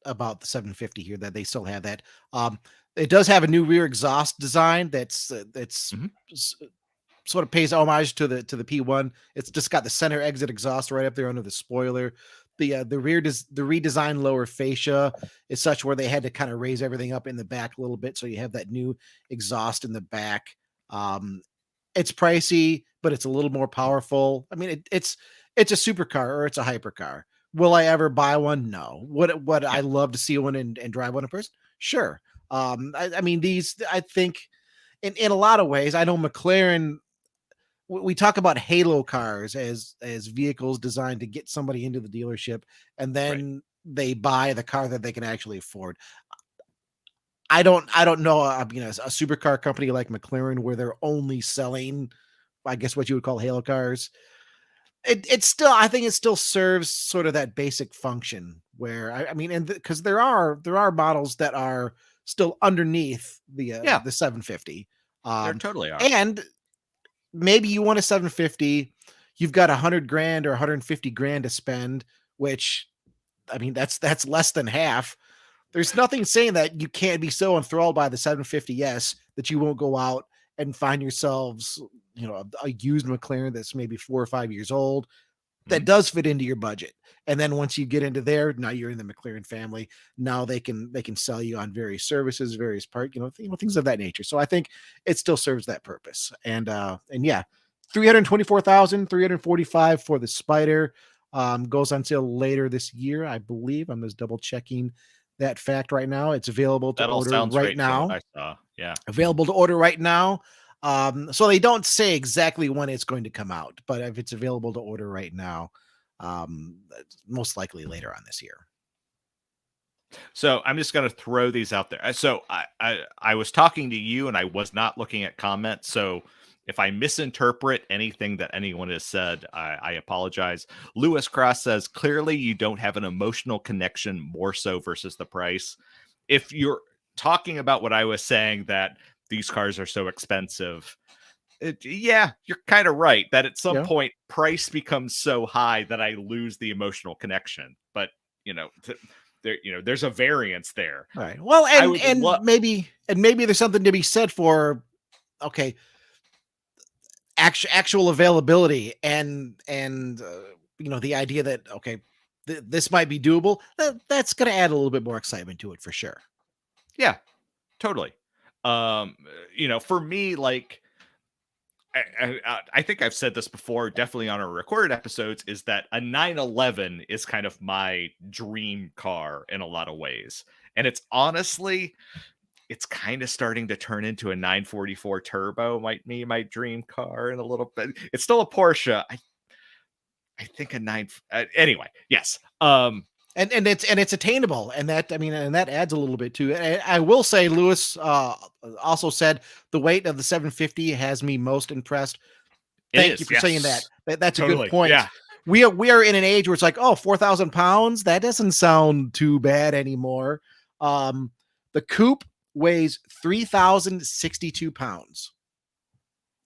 about the 750 here, that they still have that. It does have a new rear exhaust design that's Mhm. sort of pays homage to the P1. It's just got the center exit exhaust right up there under the spoiler. The redesigned lower fascia is such where they had to kind of raise everything up in the back a little bit, so you have that new exhaust in the back. Um, it's pricey, but it's a little more powerful. I mean, it's a supercar or it's a hypercar. Will I ever buy one? No. Would I Yeah. love to see one and drive one in person? Sure. I mean, I think in a lot of ways, I know McLaren, we talk about halo cars as vehicles designed to get somebody into the dealership, and Right. then they buy the car that they can actually afford. I don't know, a supercar company like McLaren where they're only selling, I guess, what you would call halo cars. It's still, I think it still serves sort of that basic function where I mean, and because there are models that are still underneath Yeah, the 750, there um, totally are. and maybe you want a 750, you've got 100 grand or 150 grand to spend, which, I mean, that's less than half. There's nothing saying that you can't be so enthralled by the 750S that you won't go out and find yourselves, a used McLaren that's maybe 4 or 5 years old that Mhm. does fit into your budget. And then once you get into there, now you're in the McLaren family. Now they can sell you on various services, various part, things of that nature. So I think it still serves that purpose. And yeah, 324,345 for the Spider. Goes on sale later this year, I believe. I'm just double checking that fact right now. It's available to That all order sounds right right from what now. I saw. Yeah. Available to order right now. So they don't say exactly when it's going to come out, but if it's available to order right now, most likely later on this year. So I'm just going to throw these out there. So I was talking to you and I was not looking at comments. So if I misinterpret anything that anyone has said, I apologize. Lewis Cross says, clearly you don't have an emotional connection more so versus the price. If you're talking about what I was saying, that these cars are so expensive, yeah, you're kind of right that at some Yeah. point price becomes so high that I lose the emotional connection. But you know, there's a variance there. All right. Well, I and would love. maybe there's something to be said for, okay, actual availability and the idea that, okay, this might be doable. That's going to add a little bit more excitement to it for sure. Yeah, totally. For me, like I think I've said this before, definitely on our recorded episodes, is that a 911 is kind of my dream car in a lot of ways. And it's honestly, it's kind of starting to turn into a 944 turbo, might be my dream car in a little bit. It's still a Porsche. I think a nine. Anyway, yes. And it's attainable, and that, I mean, and that adds a little bit to it. I will say, Lewis also said the weight of the 750 has me most impressed. It Thank you is. for saying that. Yes. That's a good Totally. point. Yeah. We are in an age where it's like, oh, 4,000 pounds. That doesn't sound too bad anymore. The coupe weighs 3,062 pounds,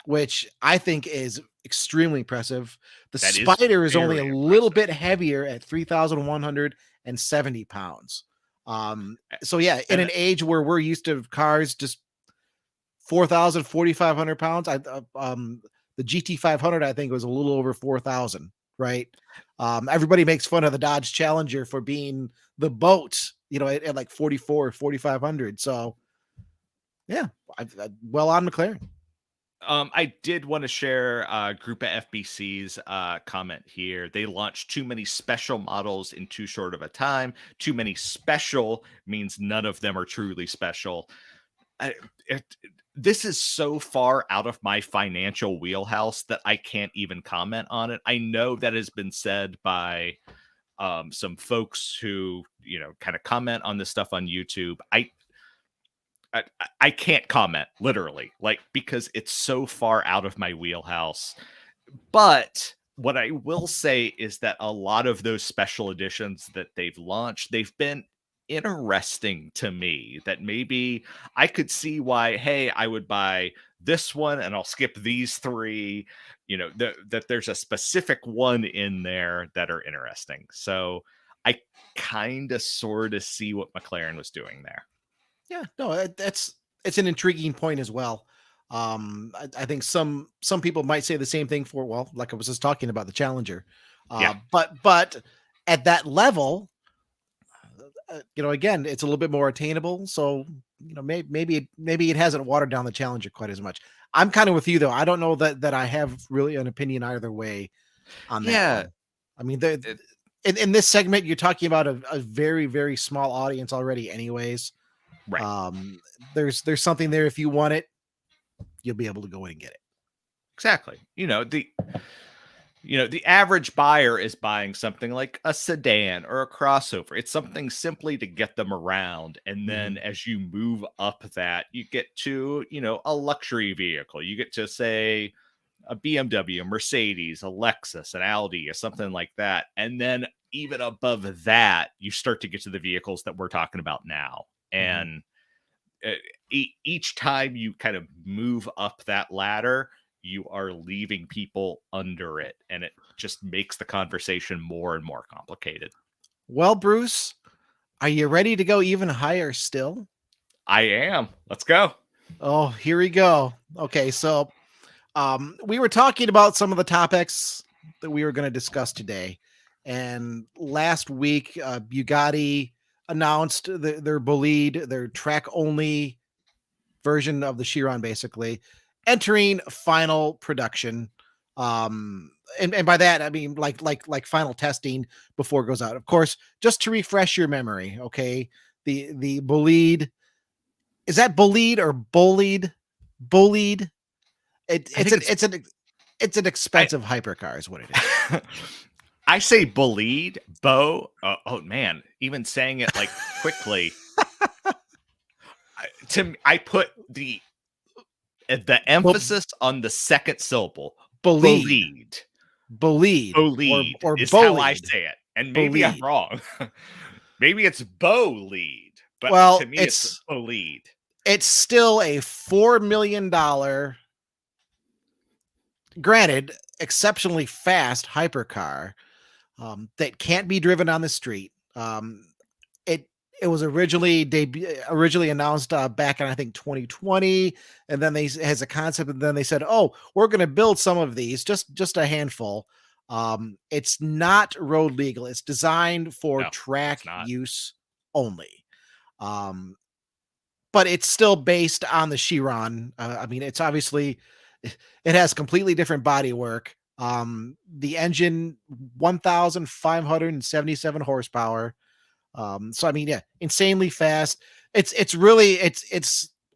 which I think is extremely impressive. The That is Spider is only a very little impressive. bit heavier at 3,170 pounds. So yeah, in And an age where we're used to cars just 4,000, 4,500 pounds, the GT500, I think, was a little over 4,000, right? Everybody makes fun of the Dodge Challenger for being the boat, at like 44 or 4,500. So yeah, well on McLaren. I did want to share a group of FBC's comment here. They launched too many special models in too short of a time. Too many special means none of them are truly special. This is so far out of my financial wheelhouse that I can't even comment on it. I know that has been said by some folks who, kind of comment on this stuff on YouTube. I can't comment literally, like, because it's so far out of my wheelhouse. But what I will say is that a lot of those special editions that they've launched, they've been interesting to me, that maybe I could see why, hey, I would buy this one and I'll skip these three, that there's a specific one in there that are interesting. So I kind of sort of see what McLaren was doing there. Yeah, no, it's an intriguing point as well. I think some people might say the same thing for, well, like I was just talking about the Challenger, Yeah. but at that level, again, it's a little bit more attainable. So maybe it hasn't watered down the Challenger quite as much. I'm kind of with you though. I don't know that I have really an opinion either way on that Yeah. one. I mean, in this segment, you're talking about a very, very small audience already, anyways. Right. There's something there. If you want it, you'll be able to go in and get it. Exactly. The average buyer is buying something like a sedan or a crossover. It's something simply to get them around. And then as you move up that, you get to, a luxury vehicle. You get to, say, a BMW, a Mercedes, a Lexus, an Audi, or something like that. And then even above that, you start to get to the vehicles that we're talking about now. And each time you kind of move up that ladder, you are leaving people under it, and it just makes the conversation more and more complicated. Well, Bruce, are you ready to go even higher still? I am. Let's go. Oh, here we go. Okay, so we were talking about some of the topics that we were going to discuss today, and last week Bugatti announced their Bolide, their track only version of the Chiron, basically entering final production. And by that I mean like final testing before it goes out. Of course, just to refresh your memory, okay, the Bolide, is that Bolide or Bolide? Bolide. It's an expensive hypercar, is what it is. I say Bolide, Bo. Oh man, even saying it like quickly. I put the emphasis on the second syllable. Bolide. Bolide. Or is how I say it. And maybe I'm wrong. Maybe it's Bolide. But well, to me, it's Bolide. It's still a $4 million, granted, exceptionally fast hypercar that can't be driven on the street. It was originally announced back in, I think, 2020, and then they has a concept, and then they said, "Oh, we're going to build some of these, just a handful." It's not road legal. It's designed for track use only. But it's still based on the Chiron. I mean, it's obviously, it has completely different bodywork. The engine, 1,577 horsepower. So I mean, yeah, insanely fast. It's really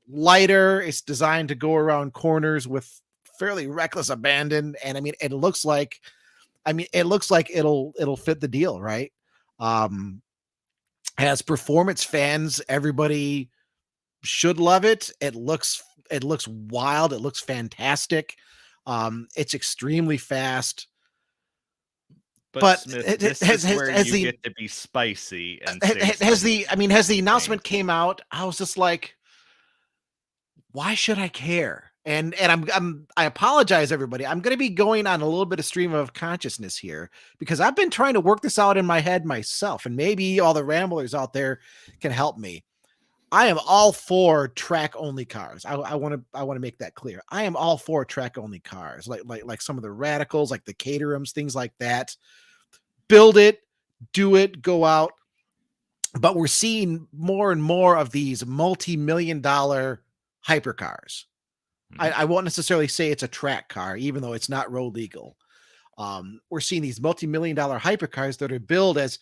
lighter. It's designed to go around corners with fairly reckless abandon. And I mean, it looks like it'll fit the deal, right? Has performance fans. Everybody should love it. It looks wild. It looks fantastic. It's extremely fast. But Smith, this is where you get to be spicy. And has the announcement came out, I was just like, why should I care? And I apologize, everybody. I'm going to be going on a little bit of stream of consciousness here, because I've been trying to work this out in my head myself, and maybe all the ramblers out there can help me. I am all for track only cars. I want to make that clear. I am all for track only cars, like some of the radicals, like the Caterhams, things like that. Build it, do it, go out. But we're seeing more and more of these multi-million-dollar hypercars. I won't necessarily say it's a track car, even though it's not road legal. We're seeing these multi-million-dollar hypercars that are billed as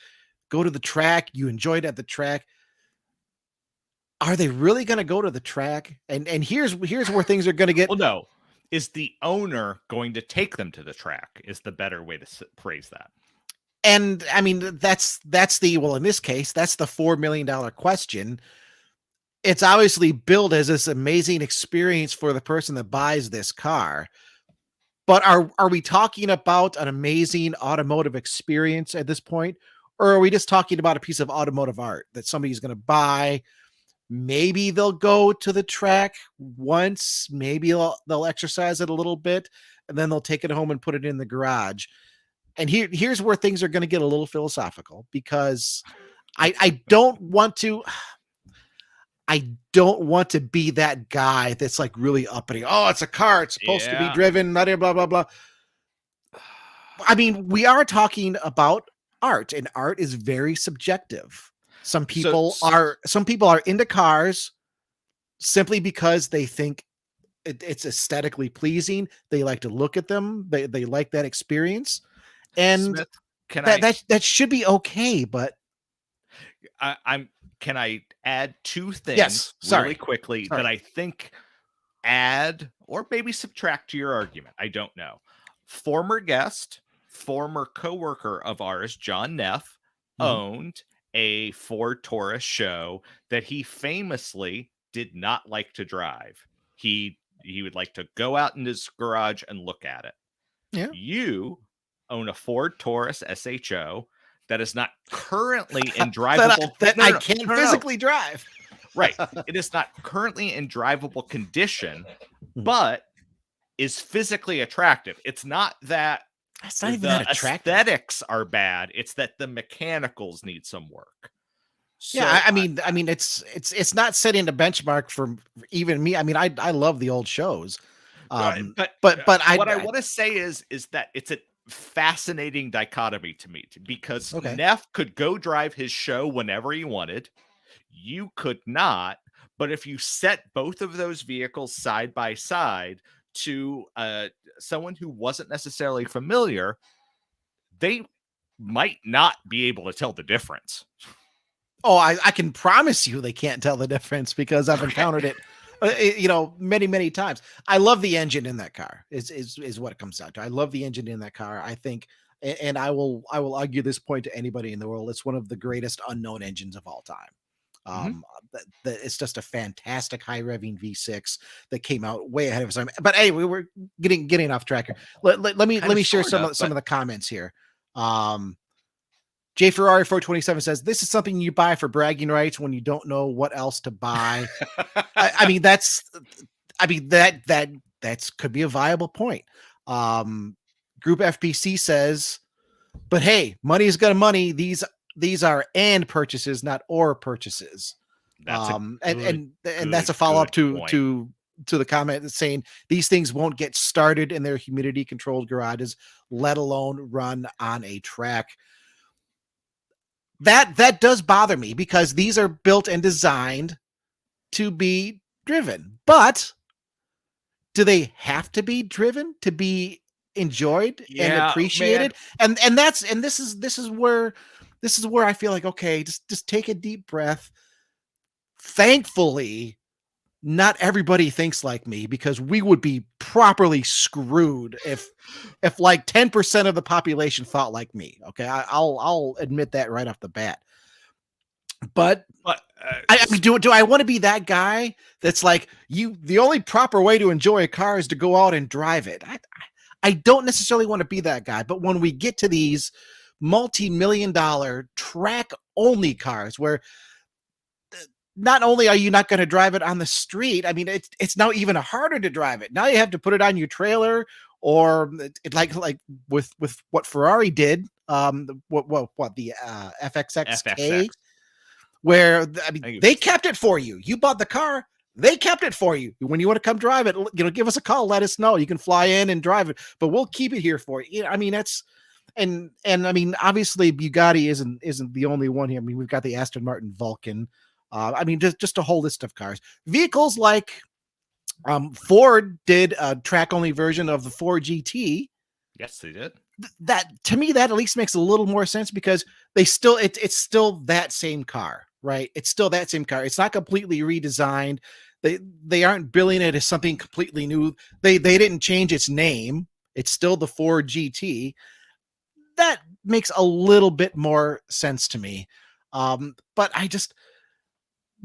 go to the track, you enjoy it at the track. Are they really going to go to the track? And here's where things are going to get. Well, no. Is the owner going to take them to the track? Is the better way to phrase that. And I mean, that's in this case, that's the $4 million question. It's obviously billed as this amazing experience for the person that buys this car. But are we talking about an amazing automotive experience at this point? Or are we just talking about a piece of automotive art that somebody's going to buy? Maybe they'll go to the track once, maybe they'll exercise it a little bit, and then they'll take it home and put it in the garage. And here's where things are going to get a little philosophical, because I don't want to be that guy that's like really uppity. Oh, it's a car. It's supposed to be driven. Blah, blah, blah, blah. I mean, we are talking about art, and art is very subjective. Some people are into cars simply because they think it's aesthetically pleasing. They like to look at them. They like that experience. And Smith, that should be okay, but can I add two things really quickly that I think add or maybe subtract to your argument? I don't know. Former guest, former coworker of ours, John Neff, owned a Ford Taurus show that he famously did not like to drive. He would like to go out in his garage and look at it. Yeah. You own a Ford Taurus SHO that is not currently in drivable I can't physically drive. Right. It is not currently in drivable condition, but is physically attractive. It's not that even that attractive. Aesthetics are bad. It's that the mechanicals need some work. So, yeah, I mean, it's not setting a benchmark for even me. I mean, I love the old shows, but what I want to say is that it's a fascinating dichotomy to me, because Neff could go drive his show whenever he wanted. You could not. But if you set both of those vehicles side by side to someone who wasn't necessarily familiar, they might not be able to tell the difference. Oh, I can promise you they can't tell the difference, because I've encountered it, many, many times. I love the engine in that car is what it comes down to. I love the engine in that car. I think, and I will argue this point to anybody in the world. It's one of the greatest unknown engines of all time. It's just a fantastic high revving V6 that came out way ahead of its time. But hey, we were getting off track here. Let me share some of the comments here. J Ferrari 427 says, this is something you buy for bragging rights when you don't know what else to buy. I mean, that could be a viable point. Group FPC says, but hey, money is gonna money. These are and purchases, not or purchases. And that's a follow-up to the comment that's saying these things won't get started in their humidity controlled garages, let alone run on a track. That does bother me, because these are built and designed to be driven. But do they have to be driven to be enjoyed and appreciated? Man. And this is where I feel like, okay, just take a deep breath. Thankfully, not everybody thinks like me, because we would be properly screwed if like 10% of the population thought like me. Okay, I'll admit that right off the bat. But I mean, do I want to be that guy that's like, the only proper way to enjoy a car is to go out and drive it? I don't necessarily want to be that guy. But when we get to these multi-million-dollar track-only cars, where not only are you not going to drive it on the street, I mean, it's now even harder to drive it. Now you have to put it on your trailer, or like with what Ferrari did, the FXXK, where I mean, they kept it for you. You bought the car, they kept it for you. When you want to come drive it, give us a call, let us know. You can fly in and drive it, but we'll keep it here for you. I mean, that's and I mean, obviously Bugatti isn't the only one here. I mean, we've got the Aston Martin Vulcan. I mean, just a whole list of cars. Vehicles like Ford did a track-only version of the Ford GT. Yes, they did. That, to me, that at least makes a little more sense, because it's still that same car, right? It's still that same car. It's not completely redesigned. They aren't billing it as something completely new. They didn't change its name. It's still the Ford GT. That makes a little bit more sense to me. But I just...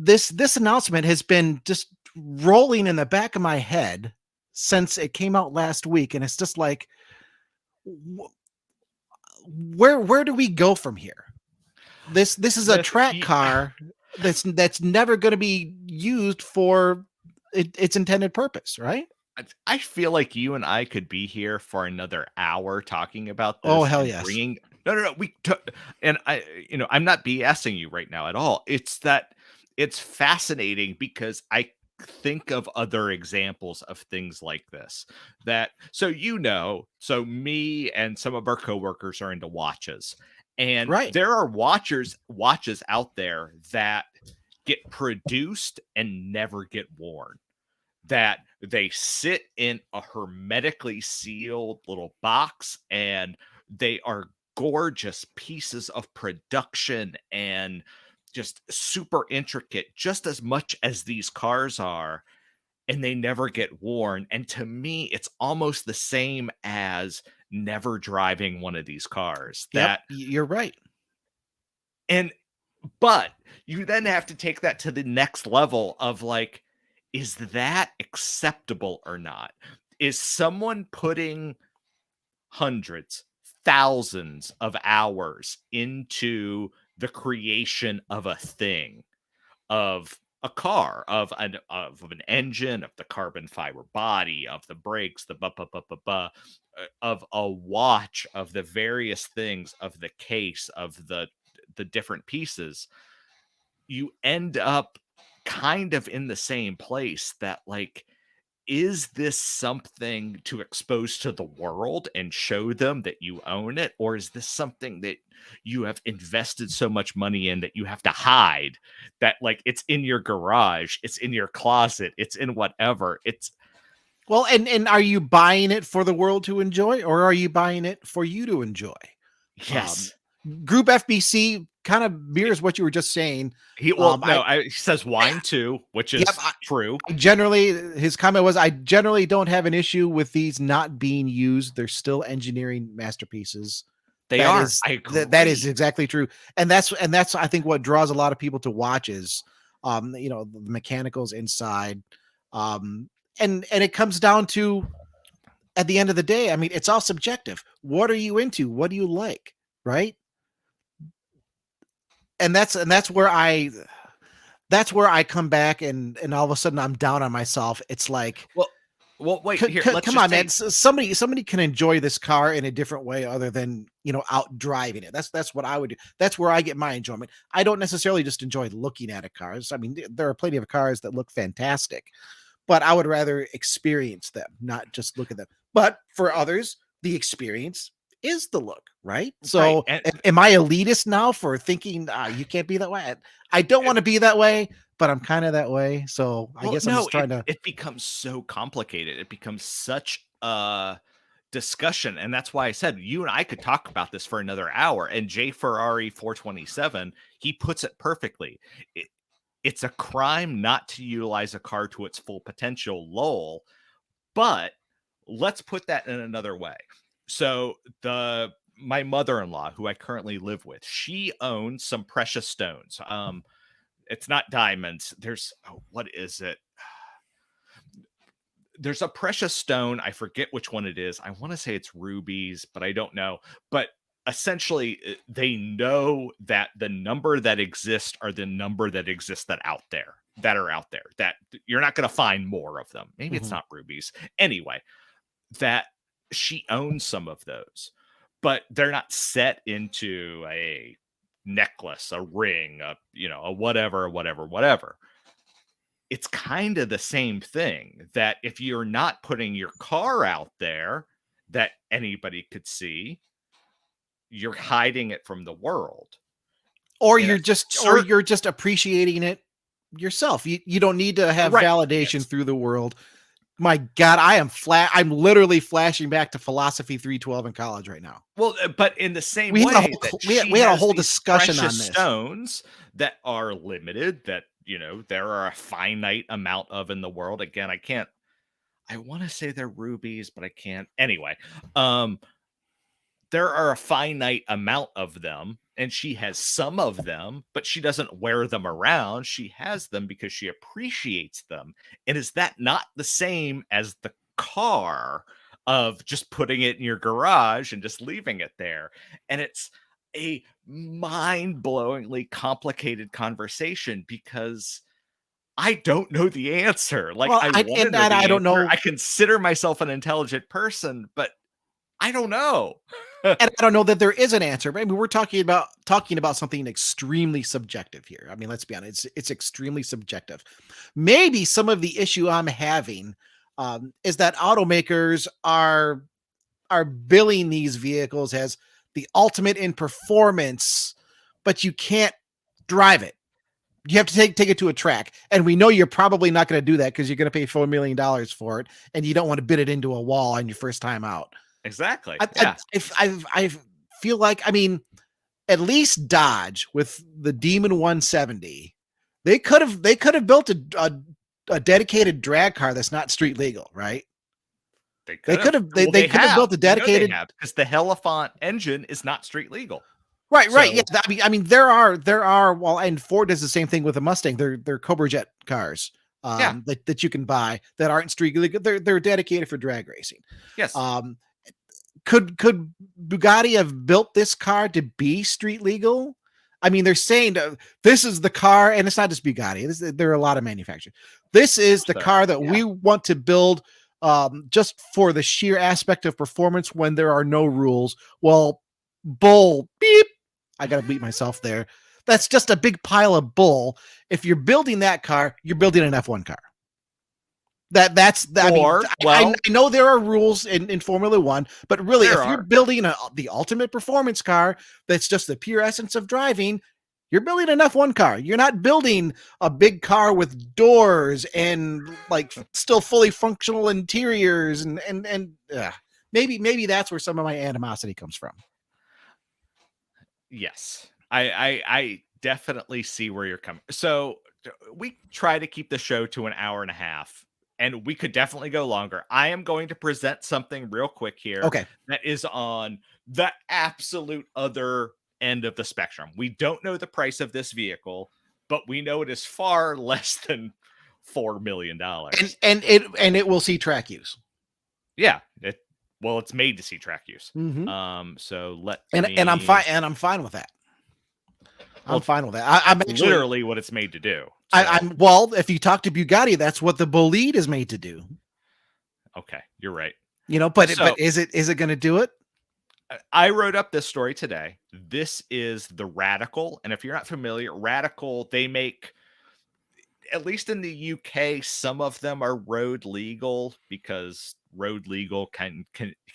This announcement has been just rolling in the back of my head since it came out last week, and it's just like, where do we go from here? This is a track car that's never going to be used for its intended purpose, right? I feel like you and I could be here for another hour talking about Oh, this hell and yes. bringing no, and I'm not BSing you right now at all. It's that it's fascinating because I think of other examples of things like this that so me and some of our coworkers are into watches, and Right. there are watches out there that get produced and never get worn, that they sit in a hermetically sealed little box, and they are gorgeous pieces of production and just super intricate, just as much as these cars are, and they never get worn. And to me, it's almost the same as never driving one of these cars. Yep, you're right. And but you then have to take that to the next level of like, is that acceptable or not? Is someone putting hundreds, thousands of hours into the creation of a thing, of a car, of an engine, of the carbon fiber body, of the brakes, the of a watch, of the various things, of the case, of the different pieces? You end up kind of in the same place that, like, is this something to expose to the world and show them that you own it? Or is this something that you have invested so much money in that you have to hide, that like it's in your garage, it's in your closet, it's in whatever? It's Well, and are you buying it for the world to enjoy, or are you buying it for you to enjoy? yes. Group FBC kind of mirrors what you were just saying. He says wine too, which is true. His comment was, I generally don't have an issue with these not being used. They're still engineering masterpieces. They That are. is- I agree. that is exactly true. And that's I think what draws a lot of people to watches, the mechanicals inside. And it comes down to, at the end of the day, I mean, it's all subjective. What are you into? What do you like? Right. And that's where I come back, and all of a sudden I'm down on myself. It's like, well, wait, here, let's come just on, man. Somebody can enjoy this car in a different way other than, out driving it. That's what I would do. That's where I get my enjoyment. I don't necessarily just enjoy looking at cars. I mean, there are plenty of cars that look fantastic, but I would rather experience them, not just look at them. But for others, the experience is the look, right? So am I elitist now for thinking you can't be that way? I don't want to be that way, but I'm kind of that way. So I guess I'm just trying to. It becomes so complicated. It becomes such a discussion. And that's why I said you and I could talk about this for another hour. And J Ferrari 427, he puts it perfectly. It's a crime not to utilize a car to its full potential, lol. But let's put that in another way. So my mother-in-law, who I currently live with, she owns some precious stones. It's not diamonds. What is it? There's a precious stone. I forget which one it is. I want to say it's rubies, but I don't know. But essentially, they know that the number that exists are the number that exists that are out there, that you're not going to find more of them. Maybe it's not rubies. Anyway, that she owns some of those, but they're not set into a necklace, a ring, a whatever. It's kind of the same thing, that if you're not putting your car out there that anybody could see, you're hiding it from the world. Or you're just appreciating it yourself. You don't need to have validation through the world. My God, I'm literally flashing back to philosophy 312 in college right now. Well, but in the same we way, had a whole discussion on this. Stones that are limited, that there are a finite amount of in the world. Again, I want to say they're rubies, but I can't. Anyway, there are a finite amount of them, and she has some of them, but she doesn't wear them around. She has them because she appreciates them. And is that not the same as the car of just putting it in your garage and just leaving it there. And it's a mind-blowingly complicated conversation because I don't know the answer. Like, Well, I I want to and know I the don't answer. know, I consider myself an intelligent person, but I don't know. and I don't know that there is an answer. But I mean, we're talking about something extremely subjective here. I mean, let's be honest; it's extremely subjective. Maybe some of the issue I'm having is that automakers are billing these vehicles as the ultimate in performance, but you can't drive it. You have to take it to a track, and we know you're probably not going to do that because you're going to pay $4 million for it, and you don't want to bid it into a wall on your first time out. Exactly. I, Yeah. I feel like, I mean, at least Dodge with the Demon 170, they could have built a dedicated drag car that's not street legal, right? They They could could have. have Well, they they could have have. built a We know they dedicated. have because the Hellafont engine is not street legal. Right, yeah. So I mean, there are. Well, and Ford does the same thing with the Mustang. They're Cobra Jet cars yeah. that you can buy that aren't street legal. They're dedicated for drag racing. Yes. Could Bugatti have built this car to be street legal? I mean, they're saying this is the car, and it's not just Bugatti. There are a lot of manufacturers. This is the So, car that yeah. we want to build just for the sheer aspect of performance when there are no rules. Well, bull beep. I got to bleep myself there. That's just a big pile of bull. If you're building that car, you're building an F1 car. I mean, I know there are rules in Formula One, but really, if you're building the ultimate performance car that's just the pure essence of driving, you're building an F1 car. You're not building a big car with doors and like still fully functional interiors and maybe that's where some of my animosity comes from. Yes, I definitely see where you're coming. So we try to keep the show to an hour and a half, and we could definitely go longer. I am going to present something real quick here. Okay. That is on the absolute other end of the spectrum. We don't know the price of this vehicle, but we know it is far less than $4 million. And it will see track use. Yeah. It's made to see track use. Mm-hmm. So I'm fine with that. I'm fine with that. I'm actually, literally what it's made to do. So. Well, if you talk to Bugatti, that's what the Bolide is made to do. Okay, you're right. But is it going to do it? I wrote up this story today. This is the Radical, and if you're not familiar, Radical, they make, at least in the UK, some of them are road legal because road legal can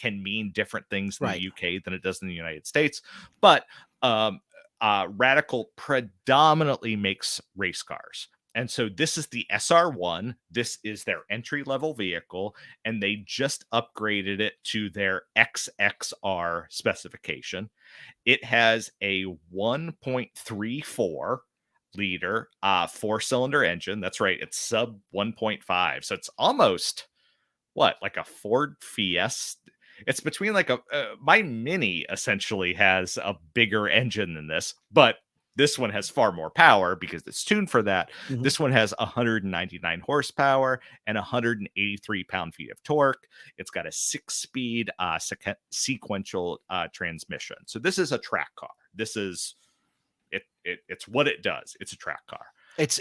mean different things in the UK than it does in the United States. But Radical predominantly makes race cars. And so this is the SR1. This is their entry-level vehicle, and they just upgraded it to their XXR specification. It has a 1.34 liter 4-cylinder engine. That's right. It's sub 1.5. So it's almost like a Ford Fiesta. It's between like my Mini essentially has a bigger engine than this, but this one has far more power because it's tuned for that. Mm-hmm. This one has 199 horsepower and 183 pound-feet of torque. It's got a 6-speed sequential transmission. So this is a track car. This is it's what it does. It's a track car. It's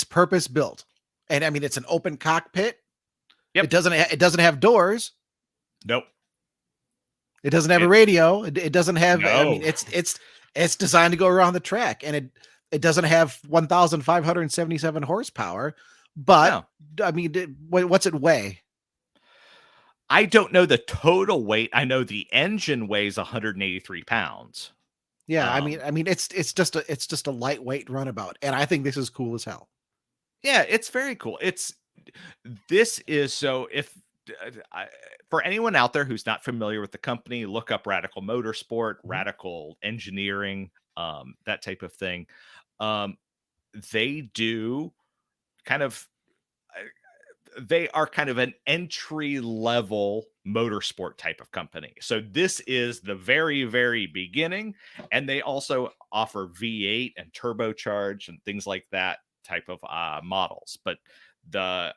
purpose built, and I mean it's an open cockpit. Yep. It doesn't have doors. Nope. It doesn't have a radio. It doesn't have. No. I mean, it's designed to go around the track, and it doesn't have 1,577 horsepower. But no. I mean, what's it weigh? I don't know the total weight. I know the engine weighs 183 pounds. Yeah, I mean, it's just a lightweight runabout, and I think this is cool as hell. Yeah, it's very cool. This is so if. For anyone out there who's not familiar with the company, look up Radical Motorsport, Radical Engineering, that type of thing. They do they are kind of an entry level motorsport type of company. So this is the very, very beginning. And they also offer V8 and turbocharged and things like that type of models. But the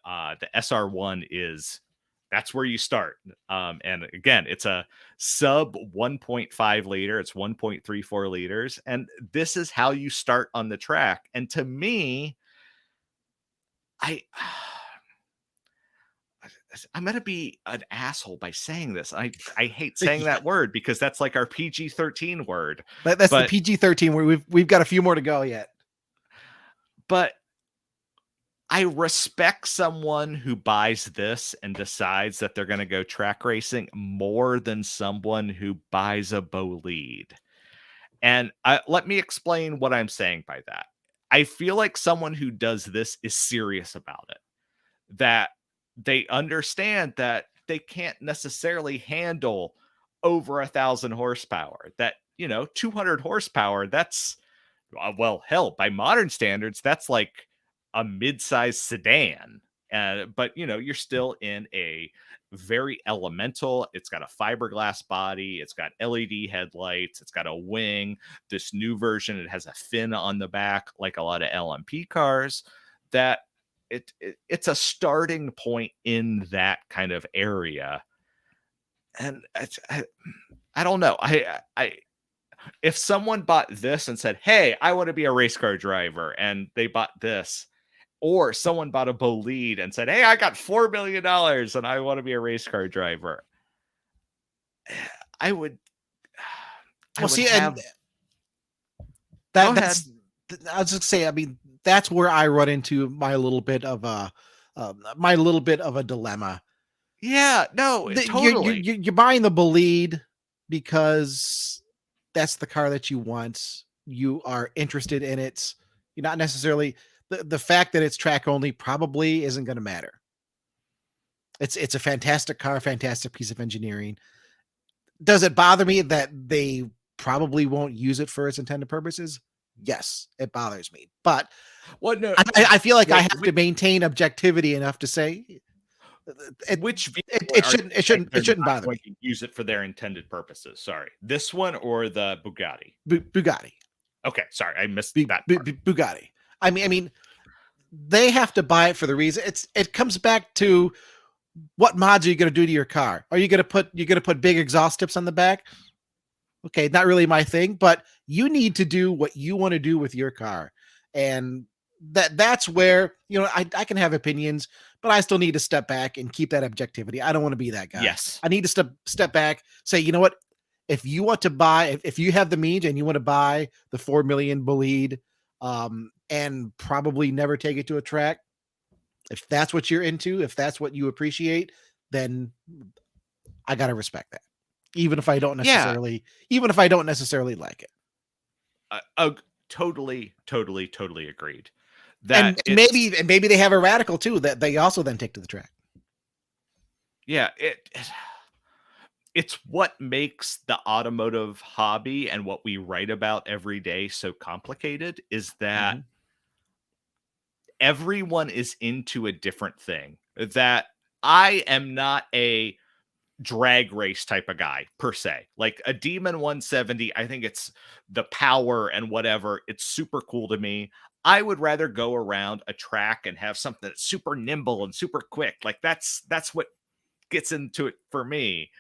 SR1 is That's where you start. And again, it's a sub 1.5 liter. It's 1.34 liters. And this is how you start on the track. And to me, I I'm gonna be an asshole by saying this. I hate saying Yeah. that word because that's like our PG-13 word. That's the But PG-13 where we've got a few more to go yet. but I respect someone who buys this and decides that they're going to go track racing more than someone who buys a bolide. And let me explain what I'm saying by that. I feel like someone who does this is serious about it, that they understand that they can't necessarily handle over 1,000 horsepower, that, 200 horsepower, that's, well, hell, by modern standards, that's like a mid-sized sedan. But you're still in a very elemental. It's got a fiberglass body. It's got LED headlights. It's got a wing. This new version, it has a fin on the back, like a lot of LMP cars. That it's a starting point in that kind of area. And I don't know. I if someone bought this and said, "Hey, I want to be a race car driver," and they bought this, or someone bought a bolide and said, "Hey, I got $4 million and I want to be a race car driver," I would. Well, see, and that's. I was just say. I mean, that's where I run into my little bit of a dilemma. Yeah, no, totally. You're buying the bolide because that's the car that you want. You are interested in it. You're not necessarily the fact that it's track only probably isn't going to matter. It's a fantastic car, fantastic piece of engineering. Does it bother me that they probably won't use it for its intended purposes? Yes, it bothers me. But no, I feel like I have to maintain objectivity enough to say it shouldn't bother me. Use it for their intended purposes. Sorry, this one or the Bugatti. Bugatti. Okay, sorry, I missed that. Bugatti. I mean, they have to buy it for the reason. It comes back to what mods are you going to do to your car? Are you going to put big exhaust tips on the back? Okay, not really my thing, but you need to do what you want to do with your car, and that's where I can have opinions, but I still need to step back and keep that objectivity. I don't want to be that guy. Yes, I need to step back, say, you know what? If you want to buy, if you have the means and you want to buy the 4 million bolide, and probably never take it to a track, if that's what you're into, if that's what you appreciate, then I gotta respect that, even if I don't necessarily like it. Totally agreed. And maybe they have a radical too that they also then take to the track. Yeah, it's what makes the automotive hobby and what we write about every day so complicated, is that everyone is into a different thing. That I am not a drag race type of guy per se. Like a Demon 170, I think it's the power and whatever. It's super cool to me. I would rather go around a track and have something that's super nimble and super quick. Like that's what gets into it for me.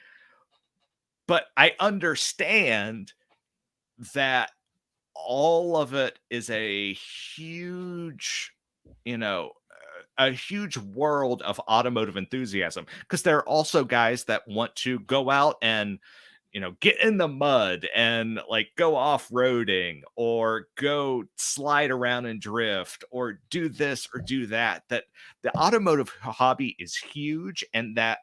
But I understand that all of it is a huge, a huge world of automotive enthusiasm, because there are also guys that want to go out and, get in the mud and like go off-roading or go slide around and drift or do this or do that. That the automotive hobby is huge, and that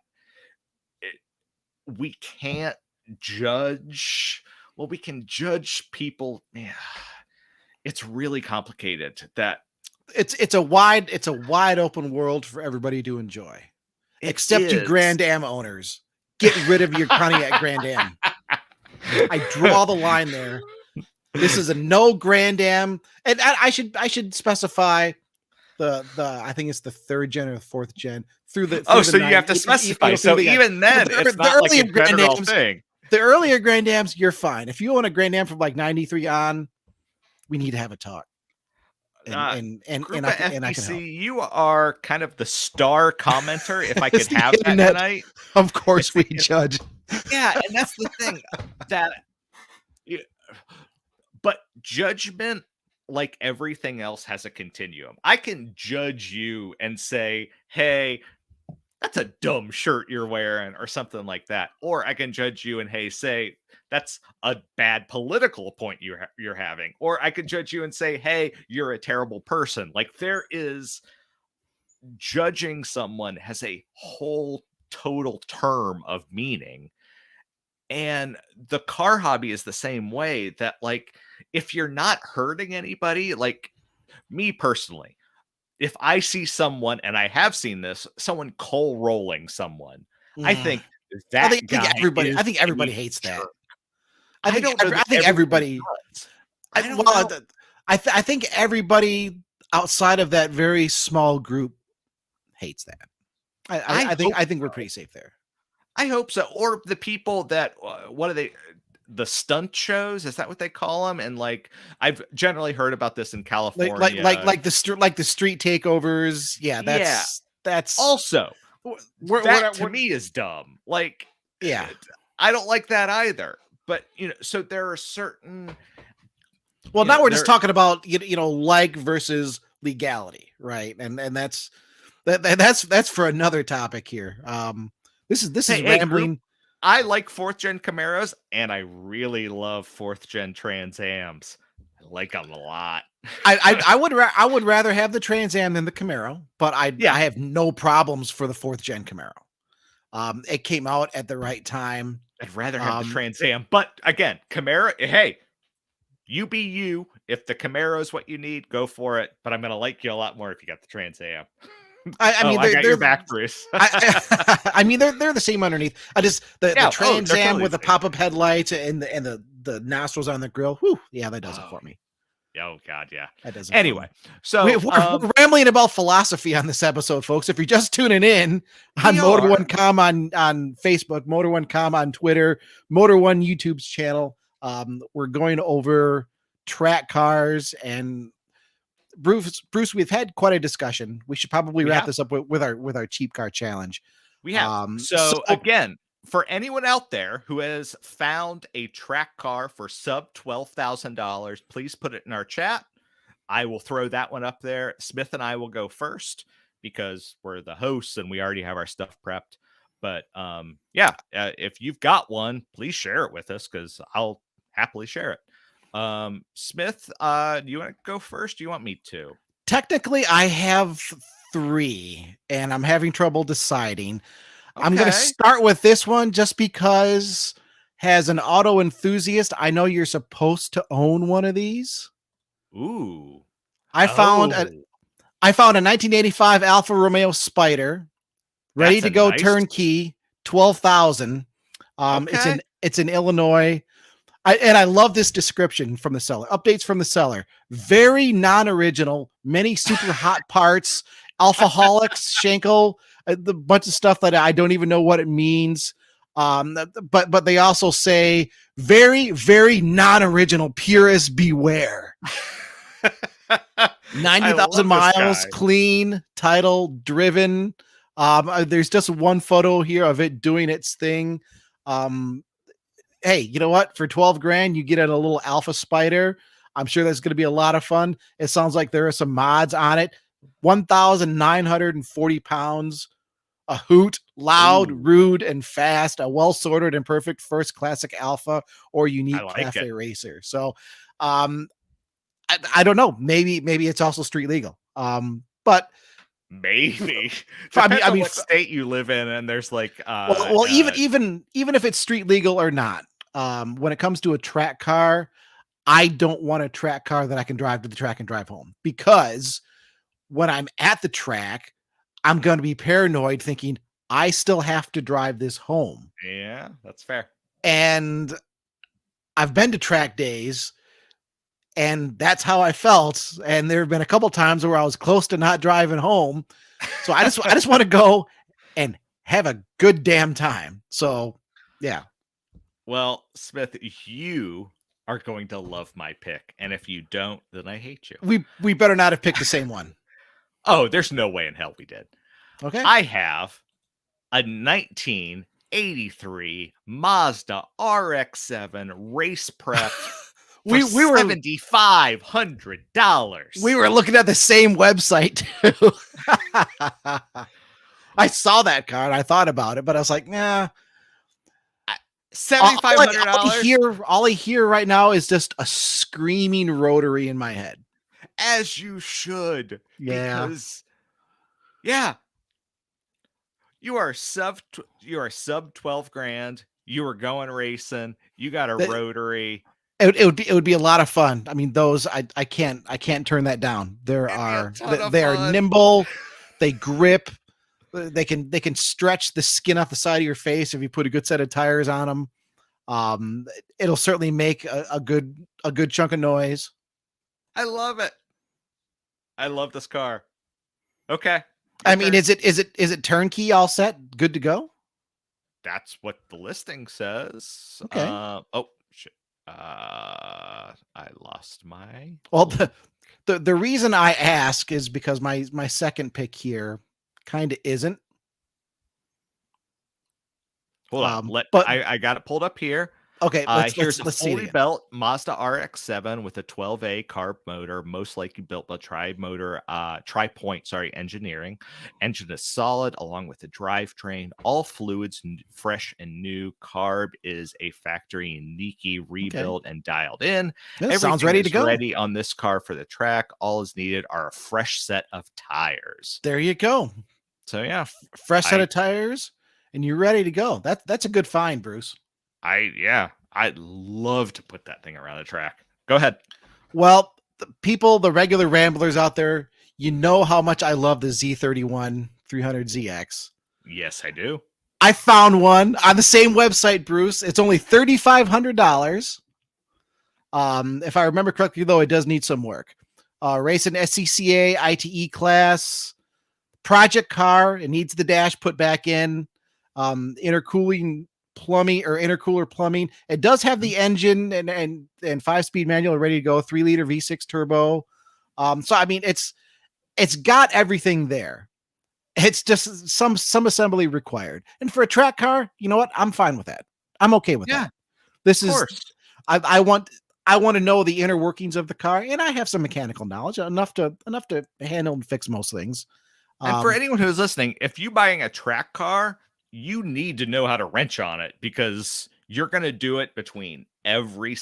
we can't judge. Well, we can judge people. Yeah, it's really complicated. That it's a wide open world for everybody to enjoy, except you Grand Am owners. Get rid of your Pontiac Grand Am. I draw the line there. This is a no Grand Am, and I should specify the I think it's the 3rd gen or the 4th gen through the. So you have to specify. So even then, it's not like a general thing. The earlier Grand Ams, you're fine. If you own a Grand Am from like 93 on, we need to have a talk. Group of I can help. FBC, you are kind of the star commenter. If I It's could the have that internet. tonight, Of course, it's the we judge. yeah, and that's the thing that, y- but judgment, like everything else, has a continuum. I can judge you and say, "Hey, that's a dumb shirt you're wearing," or something like that, or I can judge you and say that's a bad political point you're having, or I could judge you and say, "Hey, you're a terrible person." Like there is judging someone has a whole total term of meaning. And the car hobby is the same way that, like, if you're not hurting anybody, like me personally, if I see someone, and I have seen this, someone coal rolling someone, I Mm. think that guy I is think a everybody hates that. jerk. I don't know I that think everyone everybody. does. I don't know. I think everybody outside of that very small group hates that. I think we're pretty safe there. I hope so. Or the people that what are they? The stunt shows, is that what they call them? And like I've generally heard about this in California. Like the street takeovers. Yeah, Yeah. that's Also, that to we're me is dumb. Like, yeah. I don't like that either. But so there are certain. Well, now we're just talking about like versus legality, right? And that's for another topic here. This is rambling. I like 4th gen Camaros, and I really love 4th gen Trans Ams. I like them a lot. I would rather have the Trans Am than the Camaro, but I have no problems for the 4th gen Camaro. It came out at the right time. I'd rather have the Trans Am, but again, Camaro. Hey, you be you. If the Camaro is what you need, go for it. But I'm gonna like you a lot more if you got the Trans Am. I mean, I got your back, Bruce. I mean, they're the same underneath. I just the Trans Am totally with the pop-up headlights and the nostrils on the grill. Whew, yeah, that does it for me. Oh God, yeah. That does it. Anyway, so we're rambling about philosophy on this episode, folks. If you're just tuning in on Motor One Com on Facebook, Motor One Com on Twitter, Motor One YouTube's channel, we're going over track cars. And Bruce, we've had quite a discussion. We should probably wrap this up with our cheap car challenge. We have. So again, for anyone out there who has found a track car for sub $12,000, please put it in our chat. I will throw that one up there. Smith and I will go first because we're the hosts and we already have our stuff prepped. But if you've got one, please share it with us because I'll happily share it. Smith, do you want to go first? Do you want me to? Technically, I have 3, and I'm having trouble deciding. Okay. I'm going to start with this one just because, as an auto enthusiast, I know you're supposed to own one of these. Ooh. I found a 1985 Alfa Romeo Spider, ready to go, turnkey, 12,000. It's in Illinois. I love this description from the seller. Updates from the seller. Very non-original, many super hot parts, alcoholics, Schenkel, the bunch of stuff that I don't even know what it means. But they also say very, very non-original, purists beware. 90,000 miles, clean, title, driven. There's just one photo here of it doing its thing. Hey, you know what? For 12 grand, you get a little Alpha Spider. I'm sure that's going to be a lot of fun. It sounds like there are some mods on it. 1,940 pounds, a hoot, loud, rude, and fast, a well-sorted and perfect first classic Alpha or unique cafe racer. So, I don't know. Maybe it's also street legal. But maybe I mean what state you live in, and there's like even if it's street legal or not, when it comes to a track car, I don't want a track car that I can drive to the track and drive home, because when I'm at the track, I'm going to be paranoid thinking I still have to drive this home. Yeah, that's fair. And I've been to track days, and that's how I felt. And there have been a couple times where I was close to not driving home. So I just want to go and have a good damn time. So, yeah. Well, Smith, you are going to love my pick. And if you don't, then I hate you. We better not have picked the same one. Oh, there's no way in hell we did. Okay. I have a 1983 Mazda RX-7 race prep for we were $7,500. We were looking at the same website too. I saw that car and I thought about it, but I was like, nah. $7,500. All I hear right now is just a screaming rotary in my head. As you should. Yeah. Because, yeah. You are sub 12 grand. You are going racing. You got a rotary. It would be a lot of fun. I mean, those I can't turn that down. They are nimble, they grip, they can stretch the skin off the side of your face if you put a good set of tires on them. It'll certainly make a good chunk of noise. I love it. I love this car. Okay. I mean, is it turnkey, all set, good to go? That's what the listing says. Okay. Oh shit. I lost my. Well, the reason I ask is because my second pick here kind of isn't. Hold on. I got it pulled up here. Okay, here's let's a fully built Mazda RX-7 with a 12A carb motor, most likely built by tri-point engineering. Engine is solid, along with the drivetrain. All fluids fresh and new. Carb is a factory Niki rebuilt and dialed in. It sounds ready to go. Ready on this car for the track. All is needed are a fresh set of tires. There you go. So yeah, fresh set of tires, and you're ready to go. That's a good find, Bruce. I'd love to put that thing around the track. Go ahead. Well, the regular ramblers out there, you know how much I love the Z31 300ZX. Yes, I do. I found one on the same website, Bruce. It's only $3,500. If I remember correctly, though, it does need some work. Racing SCCA, ITE class, project car. It needs the dash put back in. Intercooler plumbing. It does have the engine and 5-speed manual ready to go, 3-liter V6 turbo. So I mean, it's got everything there. It's just some assembly required. And for a track car, you know what? I'm fine with that. I'm okay with that. This is, I want to know the inner workings of the car, and I have some mechanical knowledge enough to handle and fix most things. And for anyone who's listening, if you're buying a track car, you need to know how to wrench on it, because you're going to do it between every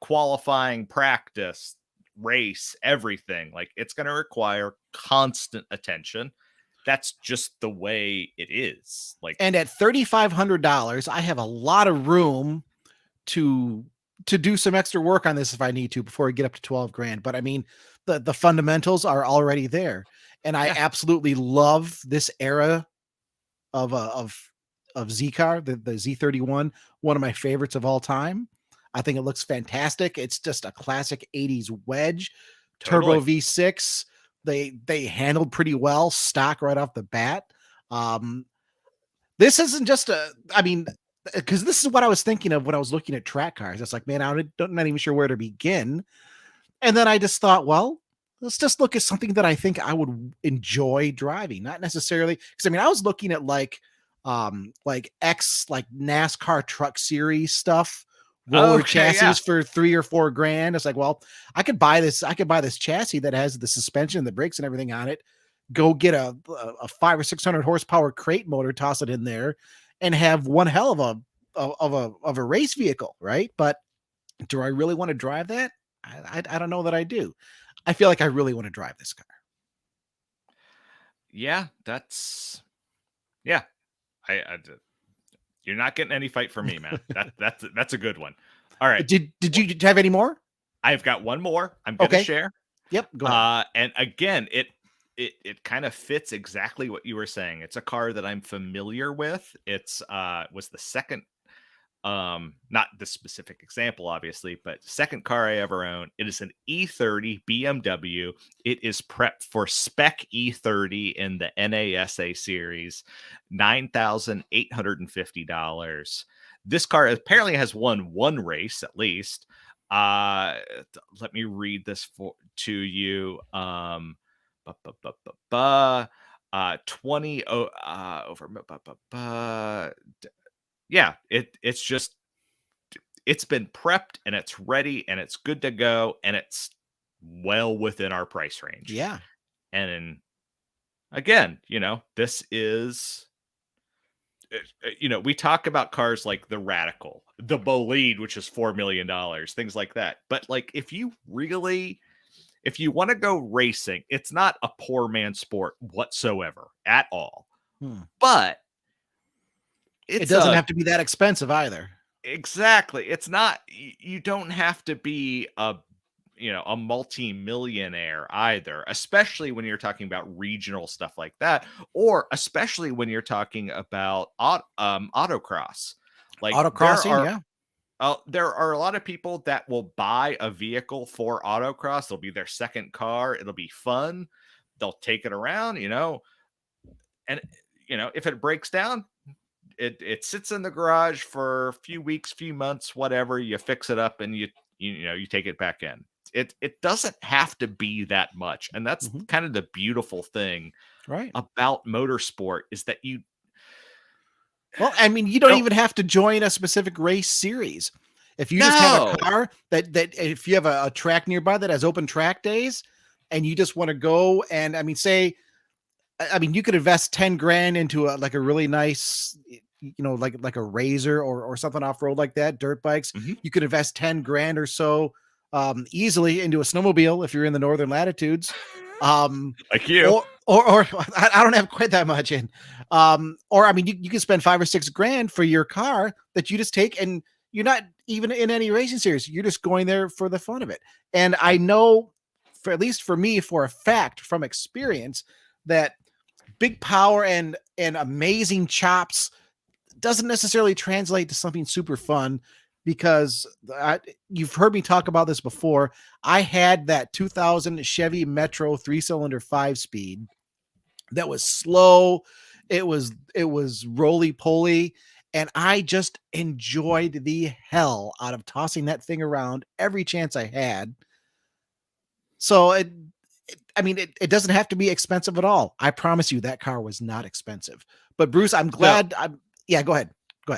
qualifying, practice, race, everything. Like, it's going to require constant attention. That's just the way it is. Like, and at $3,500, I have a lot of room to do some extra work on this if I need to before I get up to 12 grand. But I mean, the fundamentals are already there. And I absolutely love this era of Z car, the Z31, one of my favorites of all time. I think it looks fantastic. It's just a classic 80s wedge, turbo V6. They handled pretty well, stock right off the bat. This isn't just because this is what I was thinking of when I was looking at track cars. It's like, man, I'm not even sure where to begin. And then I just thought, well, let's just look at something that I think I would enjoy driving. Not necessarily, because I mean, I was looking at like NASCAR Truck Series stuff, roller chassis for $3 or $4 grand. It's like, well, I could buy this chassis that has the suspension, the brakes, and everything on it. Go get a 500 or 600 horsepower crate motor, toss it in there, and have one hell of a race vehicle, right? But do I really want to drive that? I don't know that I do. I feel like I really want to drive this car. Yeah, you're not getting any fight from me, man. That's a good one. All right. Did you have any more? I've got one more. I'm going to share. Yep. Go ahead. And again, it kind of fits exactly what you were saying. It's a car that I'm familiar with. It's was the second, not the specific example, obviously, but second car I ever owned. It is an E30 BMW. It is prepped for spec E30 in the NASA series, $9,850. This car apparently has won one race at least. Let me read this to you. 20 over. Yeah, it's just it's been prepped and it's ready and it's good to go and it's well within our price range. Yeah. And again, this is we talk about cars like the Radical, the Bolide, which is $4 million, things like that. But like, if you want to go racing, it's not a poor man's sport whatsoever at all. But it doesn't have to be that expensive either. Exactly. It's not, you don't have to be a multi-millionaire either, especially when you're talking about regional stuff like that, or especially when you're talking about autocross. Like autocrossing, there are a lot of people that will buy a vehicle for autocross. It'll be their second car. It'll be fun. They'll take it around, and if it breaks down, it sits in the garage for a few weeks, few months, whatever. You fix it up and you take it back in. It doesn't have to be that much. And that's kind of the beautiful thing about motorsport, is that you don't even have to join a specific race series. If you just have a car that if you have a track nearby that has open track days and you just want to go and you could invest 10 grand into a really nice, like a Razor or something off-road like that, dirt bikes. You could invest 10 grand or so easily into a snowmobile if you're in the northern latitudes. Like you. Or I don't have quite that much in. You can spend 5 or 6 grand for your car that you just take, and you're not even in any racing series. You're just going there for the fun of it. And I know, at least for me, for a fact from experience, that big power and amazing chops doesn't necessarily translate to something super fun, because you've heard me talk about this before. I had that 2000 Chevy Metro 3-cylinder 5-speed that was slow. It was roly-poly, and I just enjoyed the hell out of tossing that thing around every chance I had. So it doesn't have to be expensive at all. I promise you that car was not expensive. But Bruce, I'm glad. Yeah, go ahead.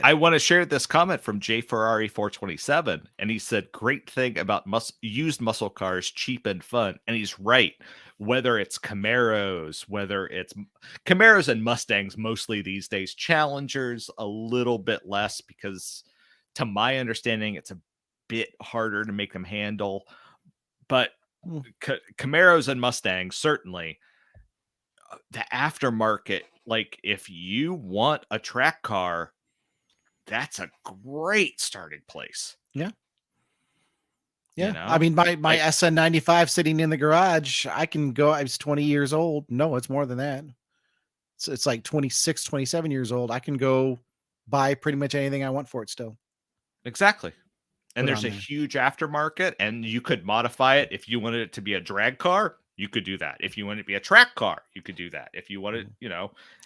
I want to share this comment from J Ferrari 427, and he said, "Great thing about used muscle cars, cheap and fun." And he's right. Whether it's Camaros and Mustangs mostly these days, Challengers a little bit less, because to my understanding, it's a bit harder to make them handle. But Camaros and Mustangs, certainly. The aftermarket, like if you want a track car, that's a great starting place. Yeah. My SN95 sitting in the garage, I can go, I was 20 years old. No, it's more than that. So it's like 26, 27 years old. I can go buy pretty much anything I want for it still. Exactly. And there's a huge aftermarket, and you could modify it. If you wanted it to be a drag car, you could do that. If you want it to be a track car, you could do that. If you wanted,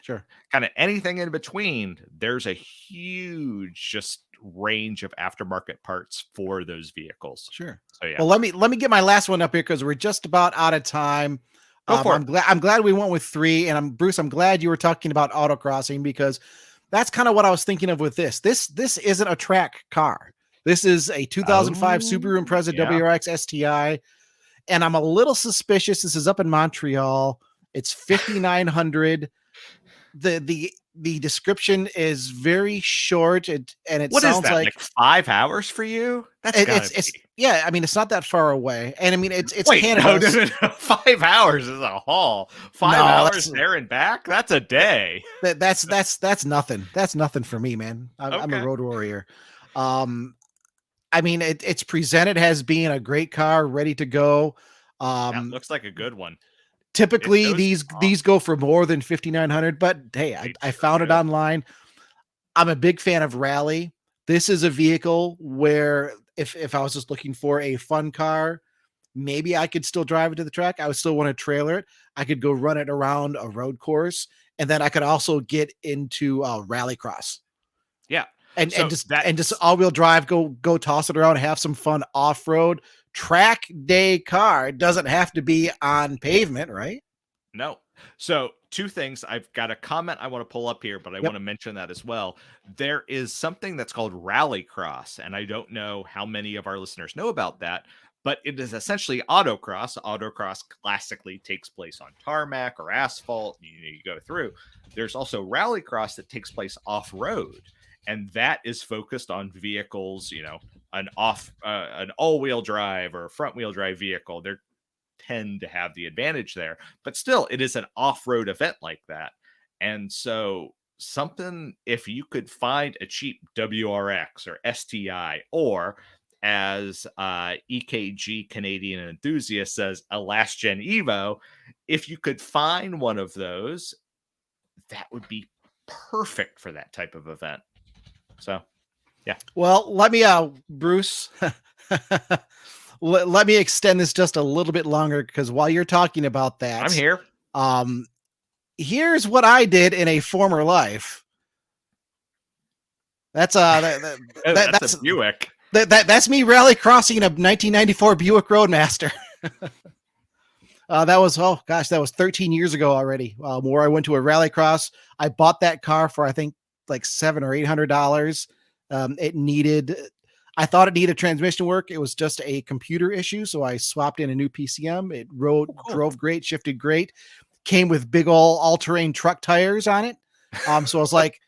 sure, kind of anything in between, there's a huge just range of aftermarket parts for those vehicles. Sure. So yeah. Well, let me get my last one up here, because we're just about out of time. I'm glad we went with 3, and Bruce, I'm glad you were talking about autocrossing, because that's kind of what I was thinking of with this. This isn't a track car. This is a 2005 Subaru Impreza WRX STI. And I'm a little suspicious. This is up in Montreal. It's 5,900. The description is very short, and it what sounds is that, like 5 hours for you? It's it's not that far away, and it's Wait, Canada. No. 5 hours is a haul. 5 hours there and back. That's a day. That's nothing. That's nothing for me, man. I'm a road warrior. It's presented as being a great car, ready to go. That looks like a good one. Typically, these go for more than 5,900, but hey, I found it online. I'm a big fan of rally. This is a vehicle where if I was just looking for a fun car, maybe I could still drive it to the track. I would still want to trailer it. I could go run it around a road course, and then I could also get into rallycross. Yeah. and So just all-wheel drive, go toss it around, have some fun off-road track day car. It doesn't have to be on pavement, right? No. So two things. I've got a comment I want to pull up here, but I Yep. want to mention that as well. There is something that's called rallycross, and I don't know how many of our listeners know about that, but it is essentially autocross. Autocross classically takes place on tarmac or asphalt. You go through. There's also rallycross that takes place off-road, and that is focused on vehicles, an all-wheel drive or a front-wheel drive vehicle. They're tend to have the advantage there, but still it is an off-road event like that. And so something, if you could find a cheap WRX or STI, or as EKG Canadian Enthusiast says, a last gen Evo, if you could find one of those, that would be perfect for that type of event. So yeah. Well, let me Bruce let me extend this just a little bit longer, because while you're talking about that, I'm here. Here's what I did in a former life. That's that's a Buick. That's me rally crossing a 1994 Buick Roadmaster. That was 13 years ago already. Where I went to a rally cross. I bought that car for I think like $700 or $800. I thought it needed transmission work. It was just a computer issue, so I swapped in a new PCM. It drove great, shifted great. Came with big old all-terrain truck tires on it. So I was like,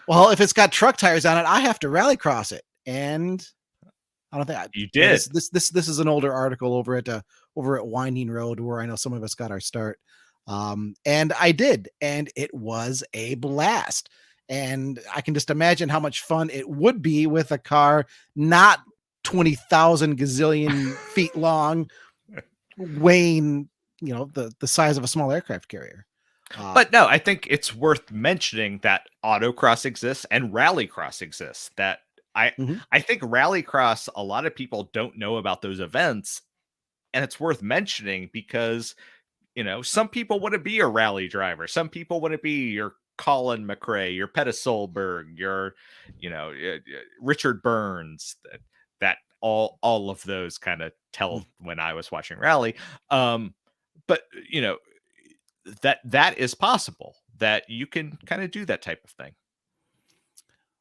well, if it's got truck tires on it, I have to rally cross it. And I don't think you did. This is an older article over at Winding Road, where I know some of us got our start. And I did, and it was a blast. And I can just imagine how much fun it would be with a car not 20,000 gazillion feet long, weighing, the size of a small aircraft carrier. But no, I think it's worth mentioning that autocross exists and rallycross exists. That I think rallycross, a lot of people don't know about those events, and it's worth mentioning because, some people want to be a rally driver. Some people want to be your Colin McRae, your Petta Solberg, your, Richard Burns, that all of those kind of tell when I was watching rally. But that is possible, that you can kind of do that type of thing.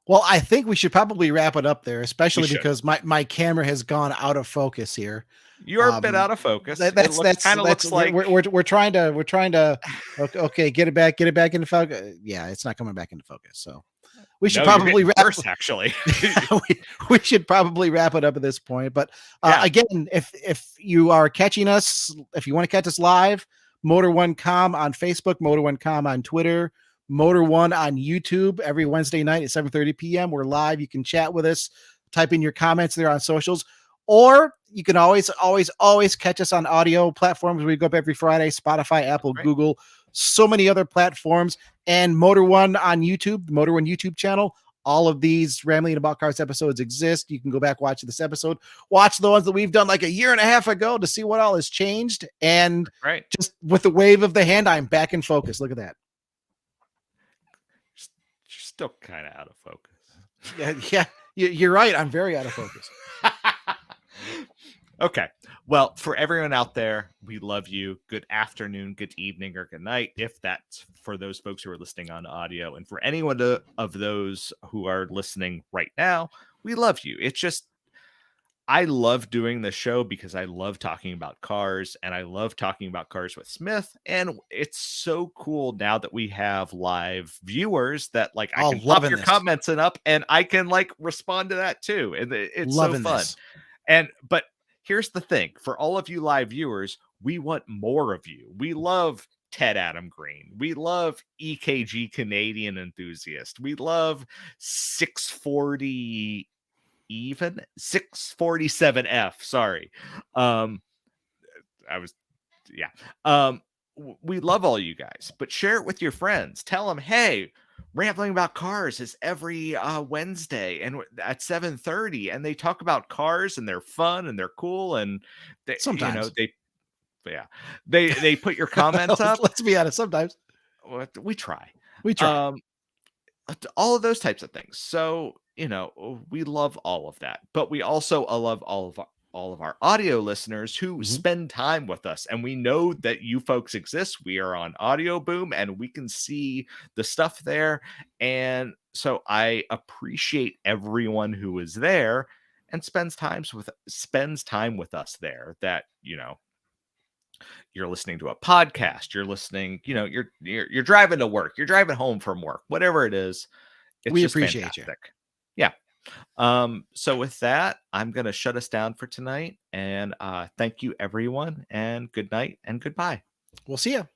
Well, I think we should probably wrap it up there, especially because my camera has gone out of focus here. You're a bit out of focus. That's looks like we're trying to okay, get it back into focus. Yeah, it's not coming back into focus. So we should probably wrap. Worse, actually, we should probably wrap it up at this point. But again, if you are catching us, if you want to catch us live, Motor1Com on Facebook, Motor1Com on Twitter, Motor1 on YouTube every Wednesday night at 7:30 p.m. We're live. You can chat with us, type in your comments there on socials. Or you can always catch us on audio platforms. We go up every Friday: Spotify, Apple, Google, so many other platforms, and Motor1 on YouTube, the Motor1 YouTube channel. All of these Rambling About Cars episodes exist. You can go back, watch this episode, watch the ones that we've done like a year and a half ago to see what all has changed. And just with the wave of the hand, I'm back in focus. Look at that. You're still kind of out of focus. Yeah, you're right. I'm very out of focus. Okay. Well, for everyone out there, we love you. Good afternoon, good evening, or good night, if that's for those folks who are listening on audio. And for anyone of those who are listening right now, we love you. It's just, I love doing the show because I love talking about cars, and I love talking about cars with Smith. And it's so cool now that we have live viewers that I can pop your comments up and I can respond to that too. And it's loving so fun. But here's the thing, for all of you live viewers, we want more of you. We love Ted Adam Green. We love EKG Canadian Enthusiast. We love 640 even 647F. Sorry. We love all you guys, but share it with your friends. Tell them, hey, Rambling About Cars is every Wednesday and at 7:30, and they talk about cars and they're fun and they're cool, and they, sometimes they put your comments up. Let's be honest, sometimes we try all of those types of things. So we love all of that, but we also love all of our audio listeners who spend time with us, and we know that you folks exist. We are on Audio Boom, and we can see the stuff there, and so I appreciate everyone who is there and spends time with us there. That you're listening to a podcast, you're listening, you're driving to work, you're driving home from work, whatever it is. It's We just appreciate you. fantastic. Yeah. So with that, I'm going to shut us down for tonight, and thank you everyone, and good night and goodbye. We'll see you.